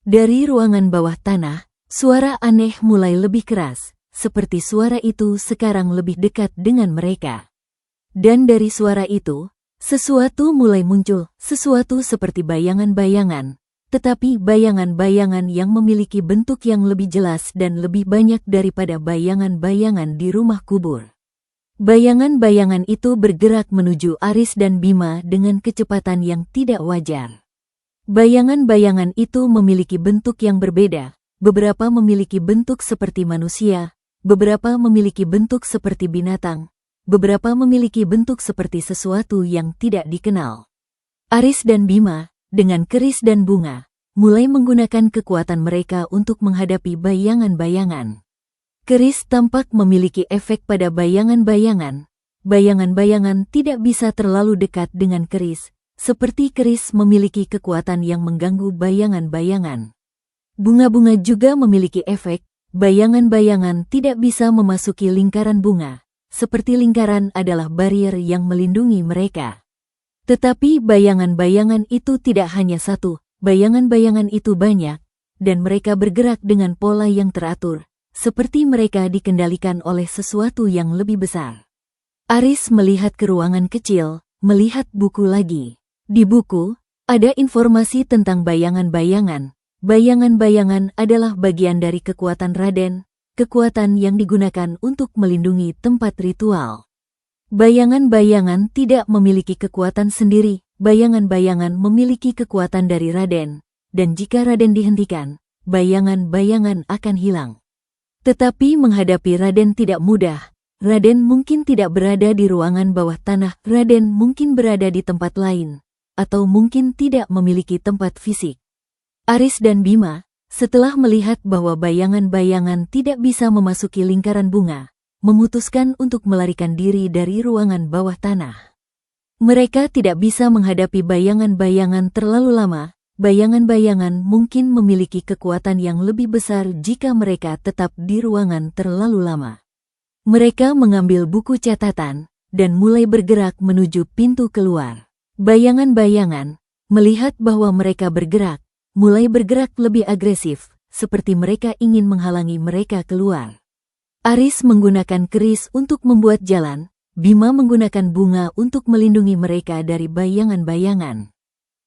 Dari ruangan bawah tanah, suara aneh mulai lebih keras, seperti suara itu sekarang lebih dekat dengan mereka. Dan dari suara itu, sesuatu mulai muncul, sesuatu seperti bayangan-bayangan, tetapi bayangan-bayangan yang memiliki bentuk yang lebih jelas dan lebih banyak daripada bayangan-bayangan di rumah kubur. Bayangan-bayangan itu bergerak menuju Aris dan Bima dengan kecepatan yang tidak wajar. Bayangan-bayangan itu memiliki bentuk yang berbeda, beberapa memiliki bentuk seperti manusia, beberapa memiliki bentuk seperti binatang, beberapa memiliki bentuk seperti sesuatu yang tidak dikenal. Aris dan Bima, dengan keris dan bunga, mulai menggunakan kekuatan mereka untuk menghadapi bayangan-bayangan. Keris tampak memiliki efek pada bayangan-bayangan. Bayangan-bayangan tidak bisa terlalu dekat dengan keris, seperti keris memiliki kekuatan yang mengganggu bayangan-bayangan. Bunga-bunga juga memiliki efek, bayangan-bayangan tidak bisa memasuki lingkaran bunga, seperti lingkaran adalah barrier yang melindungi mereka. Tetapi bayangan-bayangan itu tidak hanya satu, bayangan-bayangan itu banyak, dan mereka bergerak dengan pola yang teratur, seperti mereka dikendalikan oleh sesuatu yang lebih besar. Aris melihat ke ruangan kecil, melihat buku lagi. Di buku, ada informasi tentang bayangan-bayangan. Bayangan-bayangan adalah bagian dari kekuatan Raden, kekuatan yang digunakan untuk melindungi tempat ritual. Bayangan-bayangan tidak memiliki kekuatan sendiri, bayangan-bayangan memiliki kekuatan dari Raden, dan jika Raden dihentikan, bayangan-bayangan akan hilang. Tetapi menghadapi Raden tidak mudah. Raden mungkin tidak berada di ruangan bawah tanah, Raden mungkin berada di tempat lain, atau mungkin tidak memiliki tempat fisik. Aris dan Bima, setelah melihat bahwa bayangan-bayangan tidak bisa memasuki lingkaran bunga, memutuskan untuk melarikan diri dari ruangan bawah tanah. Mereka tidak bisa menghadapi bayangan-bayangan terlalu lama, bayangan-bayangan mungkin memiliki kekuatan yang lebih besar jika mereka tetap di ruangan terlalu lama. Mereka mengambil buku catatan dan mulai bergerak menuju pintu keluar. Bayangan-bayangan melihat bahwa mereka bergerak, mulai bergerak lebih agresif, seperti mereka ingin menghalangi mereka keluar. Aris menggunakan keris untuk membuat jalan, Bima menggunakan bunga untuk melindungi mereka dari bayangan-bayangan.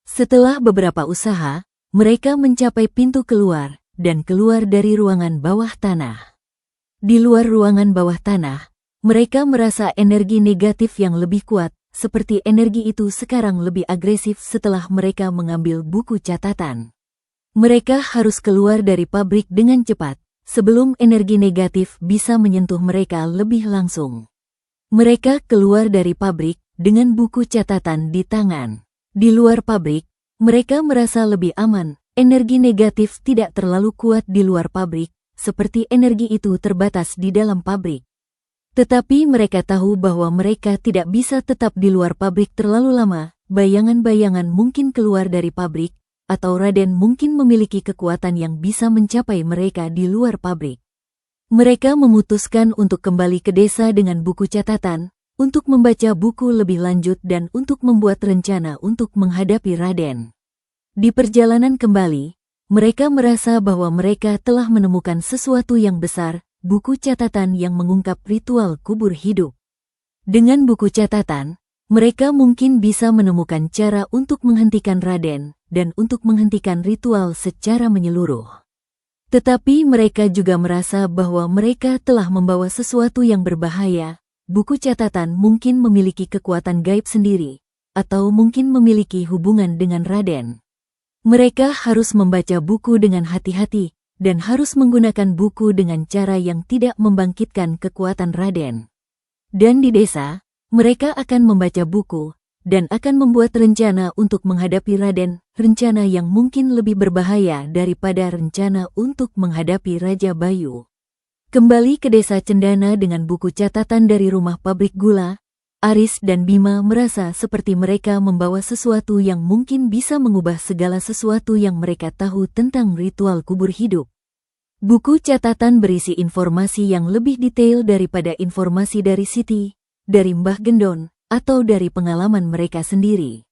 Setelah beberapa usaha, mereka mencapai pintu keluar dan keluar dari ruangan bawah tanah. Di luar ruangan bawah tanah, mereka merasa energi negatif yang lebih kuat, seperti energi itu sekarang lebih agresif setelah mereka mengambil buku catatan. Mereka harus keluar dari pabrik dengan cepat, sebelum energi negatif bisa menyentuh mereka lebih langsung. Mereka keluar dari pabrik dengan buku catatan di tangan. Di luar pabrik, mereka merasa lebih aman. Energi negatif tidak terlalu kuat di luar pabrik, seperti energi itu terbatas di dalam pabrik. Tetapi mereka tahu bahwa mereka tidak bisa tetap di luar pabrik terlalu lama. Bayangan-bayangan mungkin keluar dari pabrik, atau Raden mungkin memiliki kekuatan yang bisa mencapai mereka di luar pabrik. Mereka memutuskan untuk kembali ke desa dengan buku catatan, untuk membaca buku lebih lanjut dan untuk membuat rencana untuk menghadapi Raden. Di perjalanan kembali, mereka merasa bahwa mereka telah menemukan sesuatu yang besar, buku catatan yang mengungkap ritual kubur hidup. Dengan buku catatan, mereka mungkin bisa menemukan cara untuk menghentikan Raden dan untuk menghentikan ritual secara menyeluruh. Tetapi mereka juga merasa bahwa mereka telah membawa sesuatu yang berbahaya. Buku catatan mungkin memiliki kekuatan gaib sendiri, atau mungkin memiliki hubungan dengan Raden. Mereka harus membaca buku dengan hati-hati, dan harus menggunakan buku dengan cara yang tidak membangkitkan kekuatan Raden. Dan di desa, mereka akan membaca buku, dan akan membuat rencana untuk menghadapi Raden, rencana yang mungkin lebih berbahaya daripada rencana untuk menghadapi Raja Bayu. Kembali ke desa Cendana dengan buku catatan dari rumah pabrik gula, Aris dan Bima merasa seperti mereka membawa sesuatu yang mungkin bisa mengubah segala sesuatu yang mereka tahu tentang ritual kubur hidup. Buku catatan berisi informasi yang lebih detail daripada informasi dari Siti, dari Mbah Gendon, atau dari pengalaman mereka sendiri.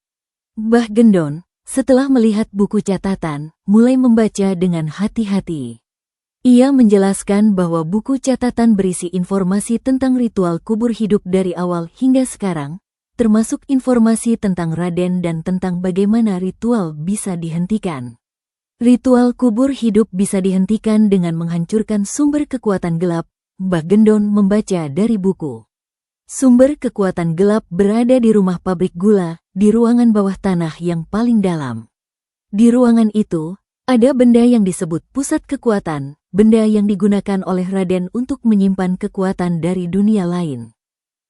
Mbah Gendon, setelah melihat buku catatan, mulai membaca dengan hati-hati. Ia menjelaskan bahwa buku catatan berisi informasi tentang ritual kubur hidup dari awal hingga sekarang, termasuk informasi tentang Raden dan tentang bagaimana ritual bisa dihentikan. Ritual kubur hidup bisa dihentikan dengan menghancurkan sumber kekuatan gelap. Mbah Gendon membaca dari buku. Sumber kekuatan gelap berada di rumah pabrik gula, di ruangan bawah tanah yang paling dalam. Di ruangan itu, ada benda yang disebut pusat kekuatan, benda yang digunakan oleh Raden untuk menyimpan kekuatan dari dunia lain.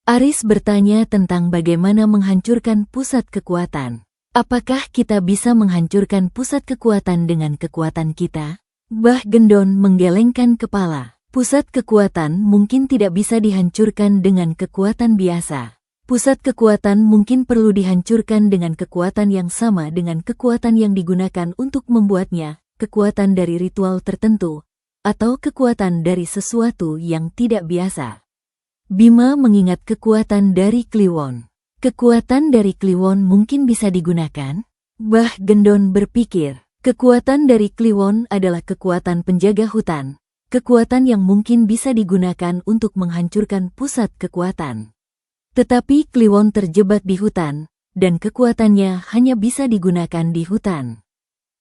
Aris bertanya tentang bagaimana menghancurkan pusat kekuatan. Apakah kita bisa menghancurkan pusat kekuatan dengan kekuatan kita? Mbah Gendon menggelengkan kepala. Pusat kekuatan mungkin tidak bisa dihancurkan dengan kekuatan biasa. Pusat kekuatan mungkin perlu dihancurkan dengan kekuatan yang sama dengan kekuatan yang digunakan untuk membuatnya, kekuatan dari ritual tertentu, atau kekuatan dari sesuatu yang tidak biasa. Bima mengingat kekuatan dari Kliwon. Kekuatan dari Kliwon mungkin bisa digunakan? Mbah Gendon berpikir, kekuatan dari Kliwon adalah kekuatan penjaga hutan. Kekuatan yang mungkin bisa digunakan untuk menghancurkan pusat kekuatan. Tetapi Kliwon terjebak di hutan, dan kekuatannya hanya bisa digunakan di hutan.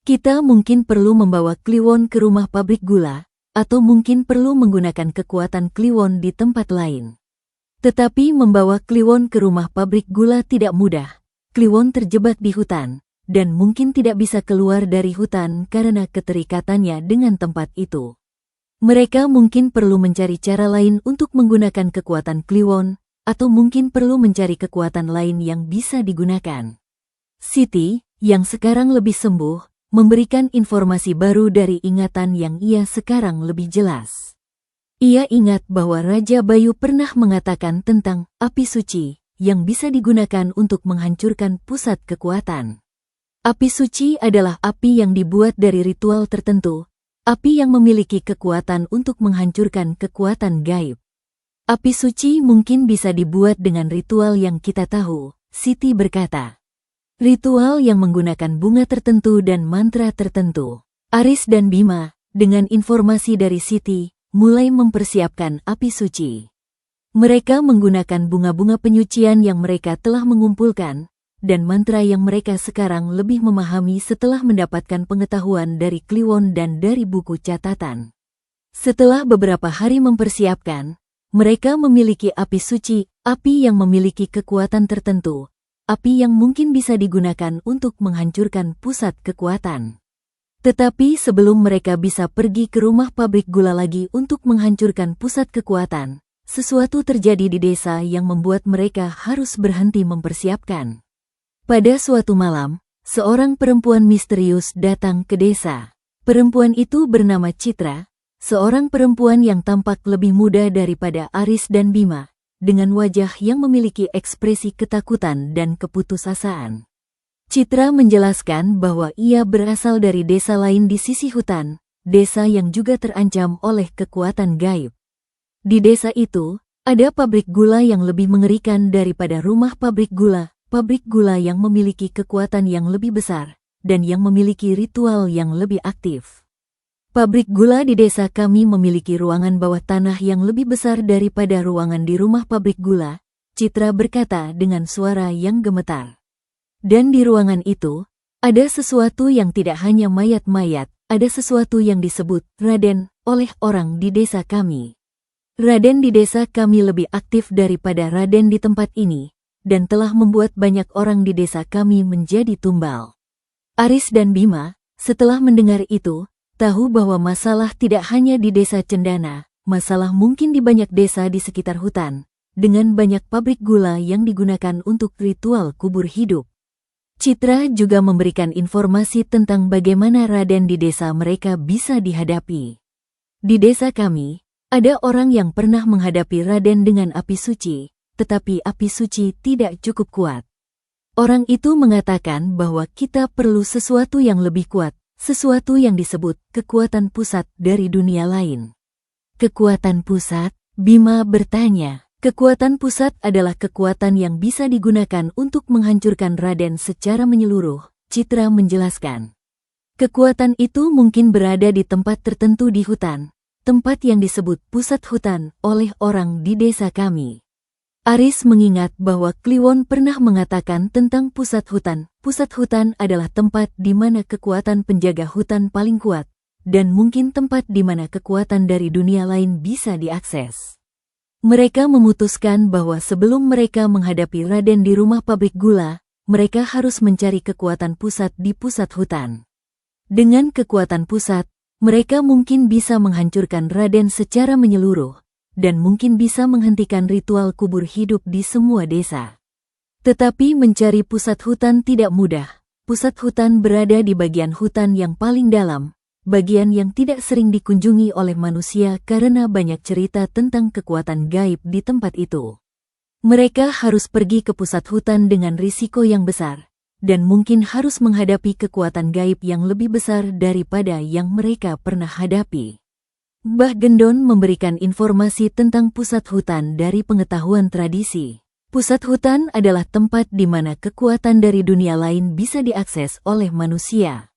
Kita mungkin perlu membawa Kliwon ke rumah pabrik gula, atau mungkin perlu menggunakan kekuatan Kliwon di tempat lain. Tetapi membawa Kliwon ke rumah pabrik gula tidak mudah. Kliwon terjebak di hutan, dan mungkin tidak bisa keluar dari hutan karena keterikatannya dengan tempat itu. Mereka mungkin perlu mencari cara lain untuk menggunakan kekuatan Kliwon, atau mungkin perlu mencari kekuatan lain yang bisa digunakan. Siti, yang sekarang lebih sembuh, memberikan informasi baru dari ingatan yang ia sekarang lebih jelas. Ia ingat bahwa Raja Bayu pernah mengatakan tentang api suci, yang bisa digunakan untuk menghancurkan pusat kekuatan. Api suci adalah api yang dibuat dari ritual tertentu, api yang memiliki kekuatan untuk menghancurkan kekuatan gaib. Api suci mungkin bisa dibuat dengan ritual yang kita tahu, Siti berkata. Ritual yang menggunakan bunga tertentu dan mantra tertentu. Aris dan Bima, dengan informasi dari Siti, mulai mempersiapkan api suci. Mereka menggunakan bunga-bunga penyucian yang mereka telah mengumpulkan, dan mantra yang mereka sekarang lebih memahami setelah mendapatkan pengetahuan dari Kliwon dan dari buku catatan. Setelah beberapa hari mempersiapkan, mereka memiliki api suci, api yang memiliki kekuatan tertentu, api yang mungkin bisa digunakan untuk menghancurkan pusat kekuatan. Tetapi sebelum mereka bisa pergi ke rumah pabrik gula lagi untuk menghancurkan pusat kekuatan, sesuatu terjadi di desa yang membuat mereka harus berhenti mempersiapkan. Pada suatu malam, seorang perempuan misterius datang ke desa. Perempuan itu bernama Citra, seorang perempuan yang tampak lebih muda daripada Aris dan Bima, dengan wajah yang memiliki ekspresi ketakutan dan keputusasaan. Citra menjelaskan bahwa ia berasal dari desa lain di sisi hutan, desa yang juga terancam oleh kekuatan gaib. Di desa itu, ada pabrik gula yang lebih mengerikan daripada rumah pabrik gula yang memiliki kekuatan yang lebih besar, dan yang memiliki ritual yang lebih aktif. Pabrik gula di desa kami memiliki ruangan bawah tanah yang lebih besar daripada ruangan di rumah pabrik gula, Citra berkata dengan suara yang gemetar. Dan di ruangan itu, ada sesuatu yang tidak hanya mayat-mayat, ada sesuatu yang disebut Raden oleh orang di desa kami. Raden di desa kami lebih aktif daripada Raden di tempat ini, dan telah membuat banyak orang di desa kami menjadi tumbal. Aris dan Bima, setelah mendengar itu, tahu bahwa masalah tidak hanya di desa Cendana, masalah mungkin di banyak desa di sekitar hutan, dengan banyak pabrik gula yang digunakan untuk ritual kubur hidup. Citra juga memberikan informasi tentang bagaimana Raden di desa mereka bisa dihadapi. Di desa kami, ada orang yang pernah menghadapi Raden dengan api suci, tetapi api suci tidak cukup kuat. Orang itu mengatakan bahwa kita perlu sesuatu yang lebih kuat, sesuatu yang disebut kekuatan pusat dari dunia lain. Kekuatan pusat? Bima bertanya. Kekuatan pusat adalah kekuatan yang bisa digunakan untuk menghancurkan Raden secara menyeluruh, Citra menjelaskan. Kekuatan itu mungkin berada di tempat tertentu di hutan, tempat yang disebut pusat hutan oleh orang di desa kami. Aris mengingat bahwa Kliwon pernah mengatakan tentang pusat hutan. Pusat hutan adalah tempat di mana kekuatan penjaga hutan paling kuat, dan mungkin tempat di mana kekuatan dari dunia lain bisa diakses. Mereka memutuskan bahwa sebelum mereka menghadapi Raden di rumah pabrik gula, mereka harus mencari kekuatan pusat di pusat hutan. Dengan kekuatan pusat, mereka mungkin bisa menghancurkan Raden secara menyeluruh, dan mungkin bisa menghentikan ritual kubur hidup di semua desa. Tetapi mencari pusat hutan tidak mudah. Pusat hutan berada di bagian hutan yang paling dalam, bagian yang tidak sering dikunjungi oleh manusia karena banyak cerita tentang kekuatan gaib di tempat itu. Mereka harus pergi ke pusat hutan dengan risiko yang besar, dan mungkin harus menghadapi kekuatan gaib yang lebih besar daripada yang mereka pernah hadapi. Mbah Gendon memberikan informasi tentang pusat hutan dari pengetahuan tradisi. Pusat hutan adalah tempat di mana kekuatan dari dunia lain bisa diakses oleh manusia.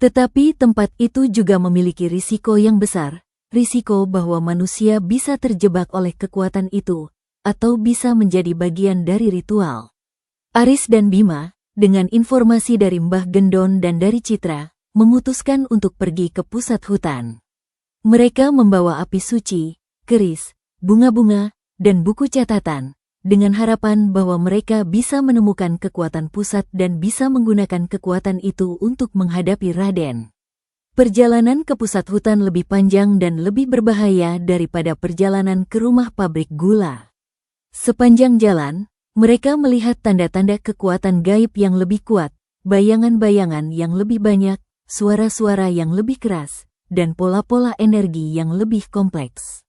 Tetapi tempat itu juga memiliki risiko yang besar, risiko bahwa manusia bisa terjebak oleh kekuatan itu, atau bisa menjadi bagian dari ritual. Aris dan Bima, dengan informasi dari Mbah Gendon dan dari Citra, memutuskan untuk pergi ke pusat hutan. Mereka membawa api suci, keris, bunga-bunga, dan buku catatan, dengan harapan bahwa mereka bisa menemukan kekuatan pusat dan bisa menggunakan kekuatan itu untuk menghadapi Raden. Perjalanan ke pusat hutan lebih panjang dan lebih berbahaya daripada perjalanan ke rumah pabrik gula. Sepanjang jalan, mereka melihat tanda-tanda kekuatan gaib yang lebih kuat, bayangan-bayangan yang lebih banyak, suara-suara yang lebih keras, dan pola-pola energi yang lebih kompleks.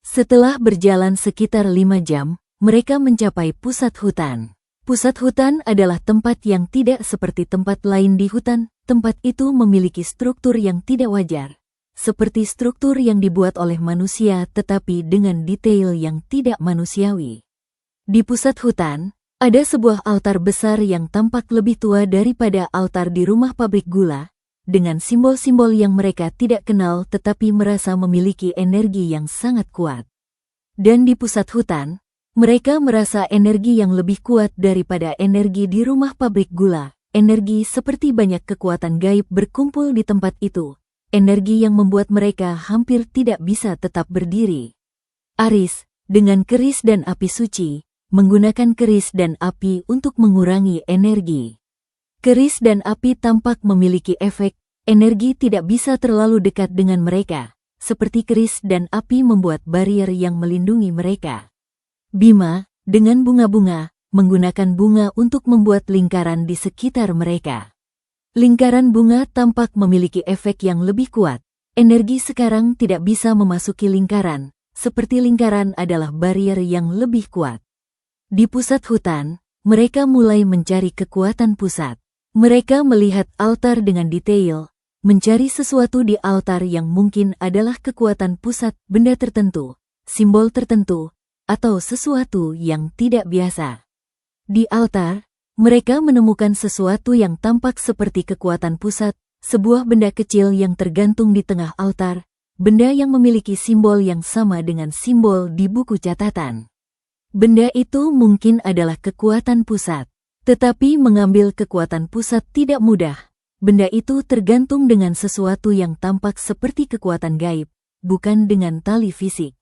Setelah berjalan sekitar 5 jam, mereka mencapai pusat hutan. Pusat hutan adalah tempat yang tidak seperti tempat lain di hutan. Tempat itu memiliki struktur yang tidak wajar, seperti struktur yang dibuat oleh manusia tetapi dengan detail yang tidak manusiawi. Di pusat hutan, ada sebuah altar besar yang tampak lebih tua daripada altar di rumah pabrik gula, dengan simbol-simbol yang mereka tidak kenal tetapi merasa memiliki energi yang sangat kuat. Dan di pusat hutan, mereka merasa energi yang lebih kuat daripada energi di rumah pabrik gula, energi seperti banyak kekuatan gaib berkumpul di tempat itu, energi yang membuat mereka hampir tidak bisa tetap berdiri. Aris, dengan keris dan api suci, menggunakan keris dan api untuk mengurangi energi. Keris dan api tampak memiliki efek, energi tidak bisa terlalu dekat dengan mereka, seperti keris dan api membuat barrier yang melindungi mereka. Bima, dengan bunga-bunga, menggunakan bunga untuk membuat lingkaran di sekitar mereka. Lingkaran bunga tampak memiliki efek yang lebih kuat. Energi sekarang tidak bisa memasuki lingkaran, seperti lingkaran adalah barrier yang lebih kuat. Di pusat hutan, mereka mulai mencari kekuatan pusat. Mereka melihat altar dengan detail, mencari sesuatu di altar yang mungkin adalah kekuatan pusat, benda tertentu, simbol tertentu, atau sesuatu yang tidak biasa. Di altar, mereka menemukan sesuatu yang tampak seperti kekuatan pusat, sebuah benda kecil yang tergantung di tengah altar, benda yang memiliki simbol yang sama dengan simbol di buku catatan. Benda itu mungkin adalah kekuatan pusat. Tetapi mengambil kekuatan pusat tidak mudah. Benda itu tergantung dengan sesuatu yang tampak seperti kekuatan gaib, bukan dengan tali fisik.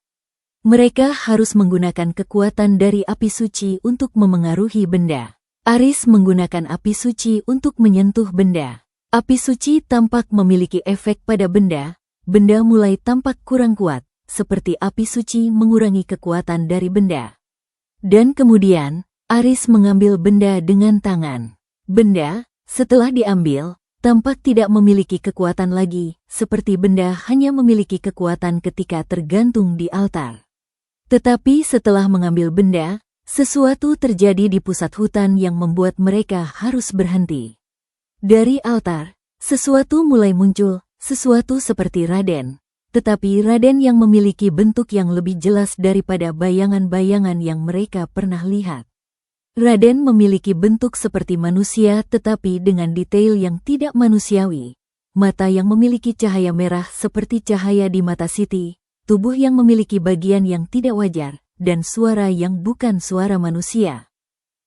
Mereka harus menggunakan kekuatan dari api suci untuk memengaruhi benda. Aris menggunakan api suci untuk menyentuh benda. Api suci tampak memiliki efek pada benda. Benda mulai tampak kurang kuat, seperti api suci mengurangi kekuatan dari benda. Dan kemudian, Aris mengambil benda dengan tangan. Benda, setelah diambil, tampak tidak memiliki kekuatan lagi, seperti benda hanya memiliki kekuatan ketika tergantung di altar. Tetapi setelah mengambil benda, sesuatu terjadi di pusat hutan yang membuat mereka harus berhenti. Dari altar, sesuatu mulai muncul, sesuatu seperti Raden. Tetapi Raden yang memiliki bentuk yang lebih jelas daripada bayangan-bayangan yang mereka pernah lihat. Raden memiliki bentuk seperti manusia tetapi dengan detail yang tidak manusiawi. Mata yang memiliki cahaya merah seperti cahaya di mata Siti, tubuh yang memiliki bagian yang tidak wajar, dan suara yang bukan suara manusia.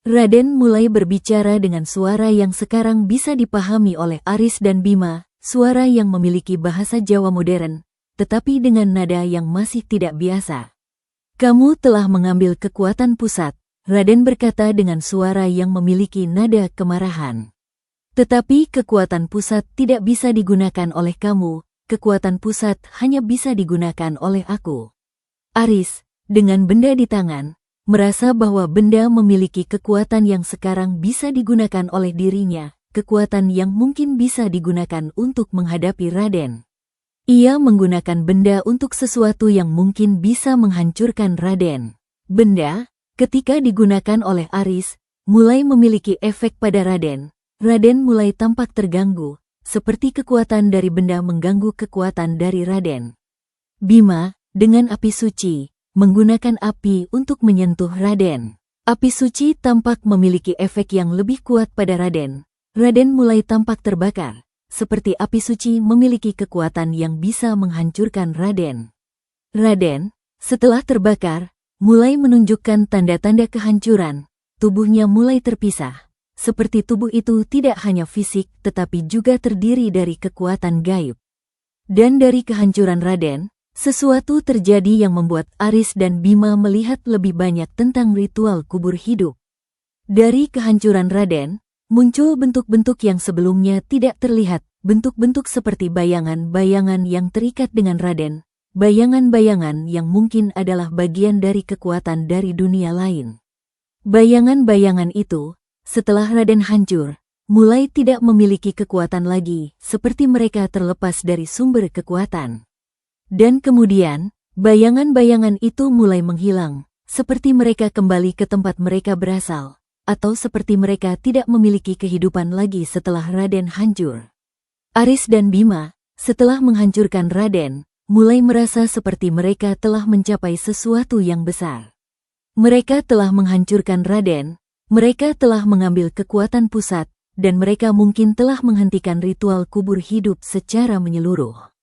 Raden mulai berbicara dengan suara yang sekarang bisa dipahami oleh Aris dan Bima, suara yang memiliki bahasa Jawa modern, tetapi dengan nada yang masih tidak biasa. Kamu telah mengambil kekuatan pusat, Raden berkata dengan suara yang memiliki nada kemarahan. Tetapi kekuatan pusat tidak bisa digunakan oleh kamu, kekuatan pusat hanya bisa digunakan oleh aku. Aris, dengan benda di tangan, merasa bahwa benda memiliki kekuatan yang sekarang bisa digunakan oleh dirinya, kekuatan yang mungkin bisa digunakan untuk menghadapi Raden. Ia menggunakan benda untuk sesuatu yang mungkin bisa menghancurkan Raden. Benda, ketika digunakan oleh Aris, mulai memiliki efek pada Raden. Raden mulai tampak terganggu, seperti kekuatan dari benda mengganggu kekuatan dari Raden. Bima, dengan api suci, menggunakan api untuk menyentuh Raden. Api suci tampak memiliki efek yang lebih kuat pada Raden. Raden mulai tampak terbakar, seperti api suci memiliki kekuatan yang bisa menghancurkan Raden. Raden, setelah terbakar, mulai menunjukkan tanda-tanda kehancuran, tubuhnya mulai terpisah, seperti tubuh itu tidak hanya fisik tetapi juga terdiri dari kekuatan gaib. Dan dari kehancuran Raden, sesuatu terjadi yang membuat Aris dan Bima melihat lebih banyak tentang ritual kubur hidup. Dari kehancuran Raden, muncul bentuk-bentuk yang sebelumnya tidak terlihat, bentuk-bentuk seperti bayangan-bayangan yang terikat dengan Raden. Bayangan-bayangan yang mungkin adalah bagian dari kekuatan dari dunia lain. Bayangan-bayangan itu, setelah Raden hancur, mulai tidak memiliki kekuatan lagi, seperti mereka terlepas dari sumber kekuatan. Dan kemudian, bayangan-bayangan itu mulai menghilang, seperti mereka kembali ke tempat mereka berasal. atau seperti mereka tidak memiliki kehidupan lagi setelah Raden hancur. Aris dan Bima, setelah menghancurkan Raden, mulai merasa seperti mereka telah mencapai sesuatu yang besar. Mereka telah menghancurkan Raden, mereka telah mengambil kekuatan pusat, dan mereka mungkin telah menghentikan ritual kubur hidup secara menyeluruh.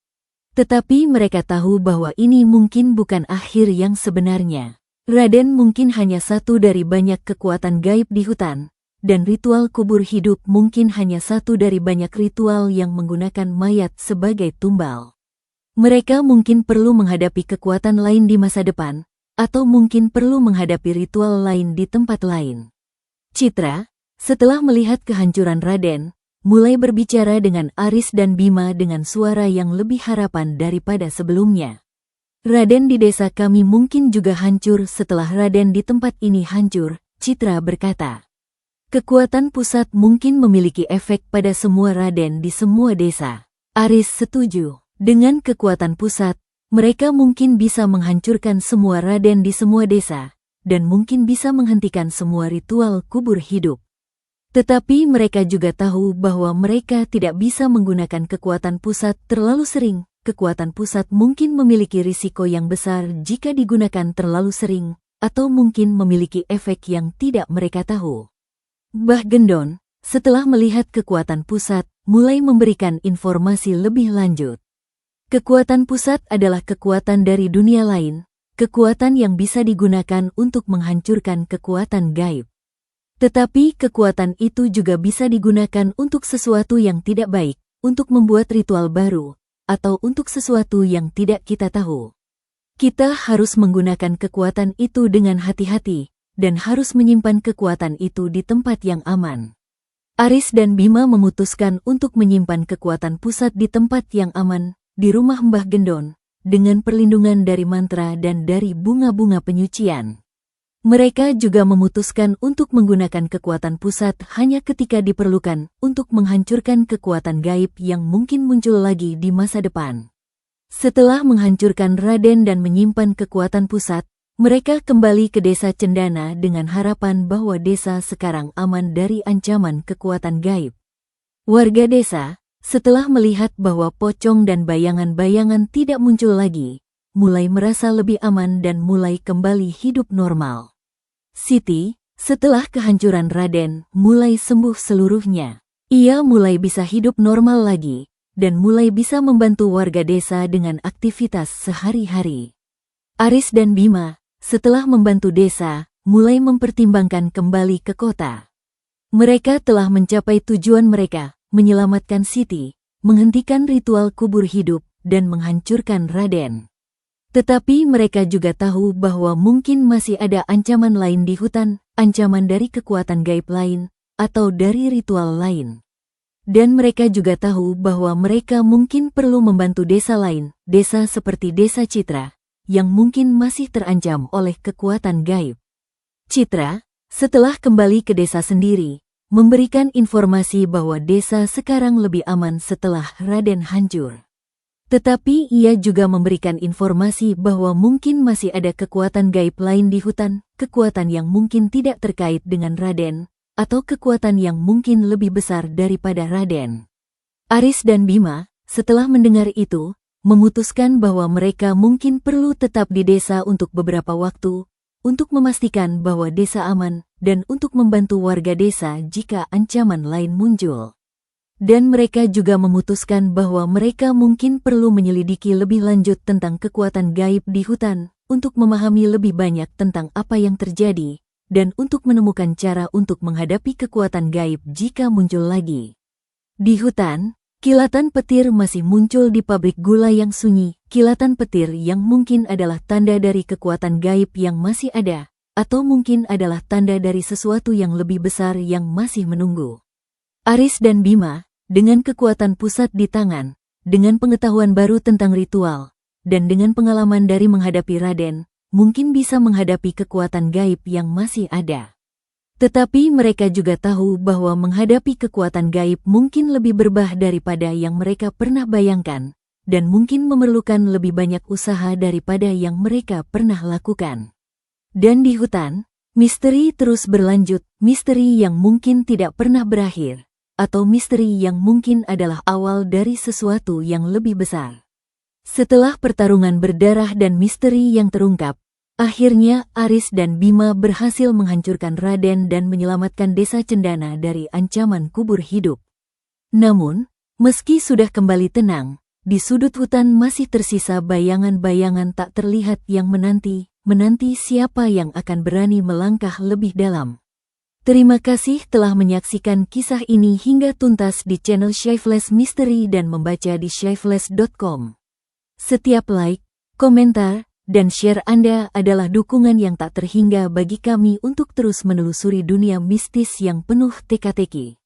Tetapi mereka tahu bahwa ini mungkin bukan akhir yang sebenarnya. Raden mungkin hanya satu dari banyak kekuatan gaib di hutan, dan ritual kubur hidup mungkin hanya satu dari banyak ritual yang menggunakan mayat sebagai tumbal. Mereka mungkin perlu menghadapi kekuatan lain di masa depan, atau mungkin perlu menghadapi ritual lain di tempat lain. Citra, setelah melihat kehancuran Raden, mulai berbicara dengan Aris dan Bima dengan suara yang lebih harapan daripada sebelumnya. Raden di desa kami mungkin juga hancur setelah Raden di tempat ini hancur, Citra berkata. Kekuatan pusat mungkin memiliki efek pada semua Raden di semua desa. Aris setuju. Dengan kekuatan pusat, mereka mungkin bisa menghancurkan semua Raden di semua desa, dan mungkin bisa menghentikan semua ritual kubur hidup. Tetapi mereka juga tahu bahwa mereka tidak bisa menggunakan kekuatan pusat terlalu sering. Kekuatan pusat mungkin memiliki risiko yang besar jika digunakan terlalu sering, atau mungkin memiliki efek yang tidak mereka tahu. Mbah Gendon, setelah melihat kekuatan pusat, mulai memberikan informasi lebih lanjut. Kekuatan pusat adalah kekuatan dari dunia lain, kekuatan yang bisa digunakan untuk menghancurkan kekuatan gaib. Tetapi kekuatan itu juga bisa digunakan untuk sesuatu yang tidak baik, untuk membuat ritual baru, atau untuk sesuatu yang tidak kita tahu. Kita harus menggunakan kekuatan itu dengan hati-hati, dan harus menyimpan kekuatan itu di tempat yang aman. Aris dan Bima memutuskan untuk menyimpan kekuatan pusat di tempat yang aman, di rumah Mbah Gendon, dengan perlindungan dari mantra dan dari bunga-bunga penyucian. Mereka juga memutuskan untuk menggunakan kekuatan pusat hanya ketika diperlukan untuk menghancurkan kekuatan gaib yang mungkin muncul lagi di masa depan. Setelah menghancurkan Raden dan menyimpan kekuatan pusat, mereka kembali ke desa Cendana dengan harapan bahwa desa sekarang aman dari ancaman kekuatan gaib. Warga desa, setelah melihat bahwa pocong dan bayangan-bayangan tidak muncul lagi, mulai merasa lebih aman dan mulai kembali hidup normal. Siti, setelah kehancuran Raden, mulai sembuh seluruhnya. Ia mulai bisa hidup normal lagi, dan mulai bisa membantu warga desa dengan aktivitas sehari-hari. Aris dan Bima, setelah membantu desa, mulai mempertimbangkan kembali ke kota. Mereka telah mencapai tujuan mereka, menyelamatkan Siti, menghentikan ritual kubur hidup, dan menghancurkan Raden. Tetapi mereka juga tahu bahwa mungkin masih ada ancaman lain di hutan, ancaman dari kekuatan gaib lain, atau dari ritual lain. Dan mereka juga tahu bahwa mereka mungkin perlu membantu desa lain, desa seperti desa Citra, yang mungkin masih terancam oleh kekuatan gaib. Citra, setelah kembali ke desa sendiri, memberikan informasi bahwa desa sekarang lebih aman setelah Raden hancur. Tetapi ia juga memberikan informasi bahwa mungkin masih ada kekuatan gaib lain di hutan, kekuatan yang mungkin tidak terkait dengan Raden, atau kekuatan yang mungkin lebih besar daripada Raden. Aris dan Bima, setelah mendengar itu, memutuskan bahwa mereka mungkin perlu tetap di desa untuk beberapa waktu, untuk memastikan bahwa desa aman, dan untuk membantu warga desa jika ancaman lain muncul. Dan mereka juga memutuskan bahwa mereka mungkin perlu menyelidiki lebih lanjut tentang kekuatan gaib di hutan, untuk memahami lebih banyak tentang apa yang terjadi, dan untuk menemukan cara untuk menghadapi kekuatan gaib jika muncul lagi. Di hutan, kilatan petir masih muncul di pabrik gula yang sunyi, kilatan petir yang mungkin adalah tanda dari kekuatan gaib yang masih ada, atau mungkin adalah tanda dari sesuatu yang lebih besar yang masih menunggu. Aris dan Bima, dengan kekuatan pusat di tangan, dengan pengetahuan baru tentang ritual, dan dengan pengalaman dari menghadapi Raden, mungkin bisa menghadapi kekuatan gaib yang masih ada. Tetapi mereka juga tahu bahwa menghadapi kekuatan gaib mungkin lebih berbahaya daripada yang mereka pernah bayangkan, dan mungkin memerlukan lebih banyak usaha daripada yang mereka pernah lakukan. Dan di hutan, Misteri terus berlanjut, misteri yang mungkin tidak pernah berakhir, atau misteri yang mungkin adalah awal dari sesuatu yang lebih besar. Setelah pertarungan berdarah dan misteri yang terungkap, akhirnya Aris dan Bima berhasil menghancurkan Raden dan menyelamatkan desa Cendana dari ancaman kubur hidup. Namun, meski sudah kembali tenang, di sudut hutan masih tersisa bayangan-bayangan tak terlihat yang menanti siapa yang akan berani melangkah lebih dalam. Terima kasih telah menyaksikan kisah ini hingga tuntas di channel Shyflash Mystery dan membaca di shyflash.com. Setiap like, komentar, dan share Anda adalah dukungan yang tak terhingga bagi kami untuk terus menelusuri dunia mistis yang penuh teka-teki.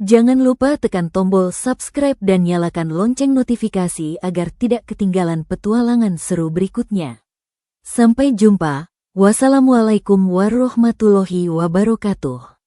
Jangan lupa tekan tombol subscribe dan nyalakan lonceng notifikasi agar tidak ketinggalan petualangan seru berikutnya. Sampai jumpa. Wassalamualaikum warahmatullahi wabarakatuh.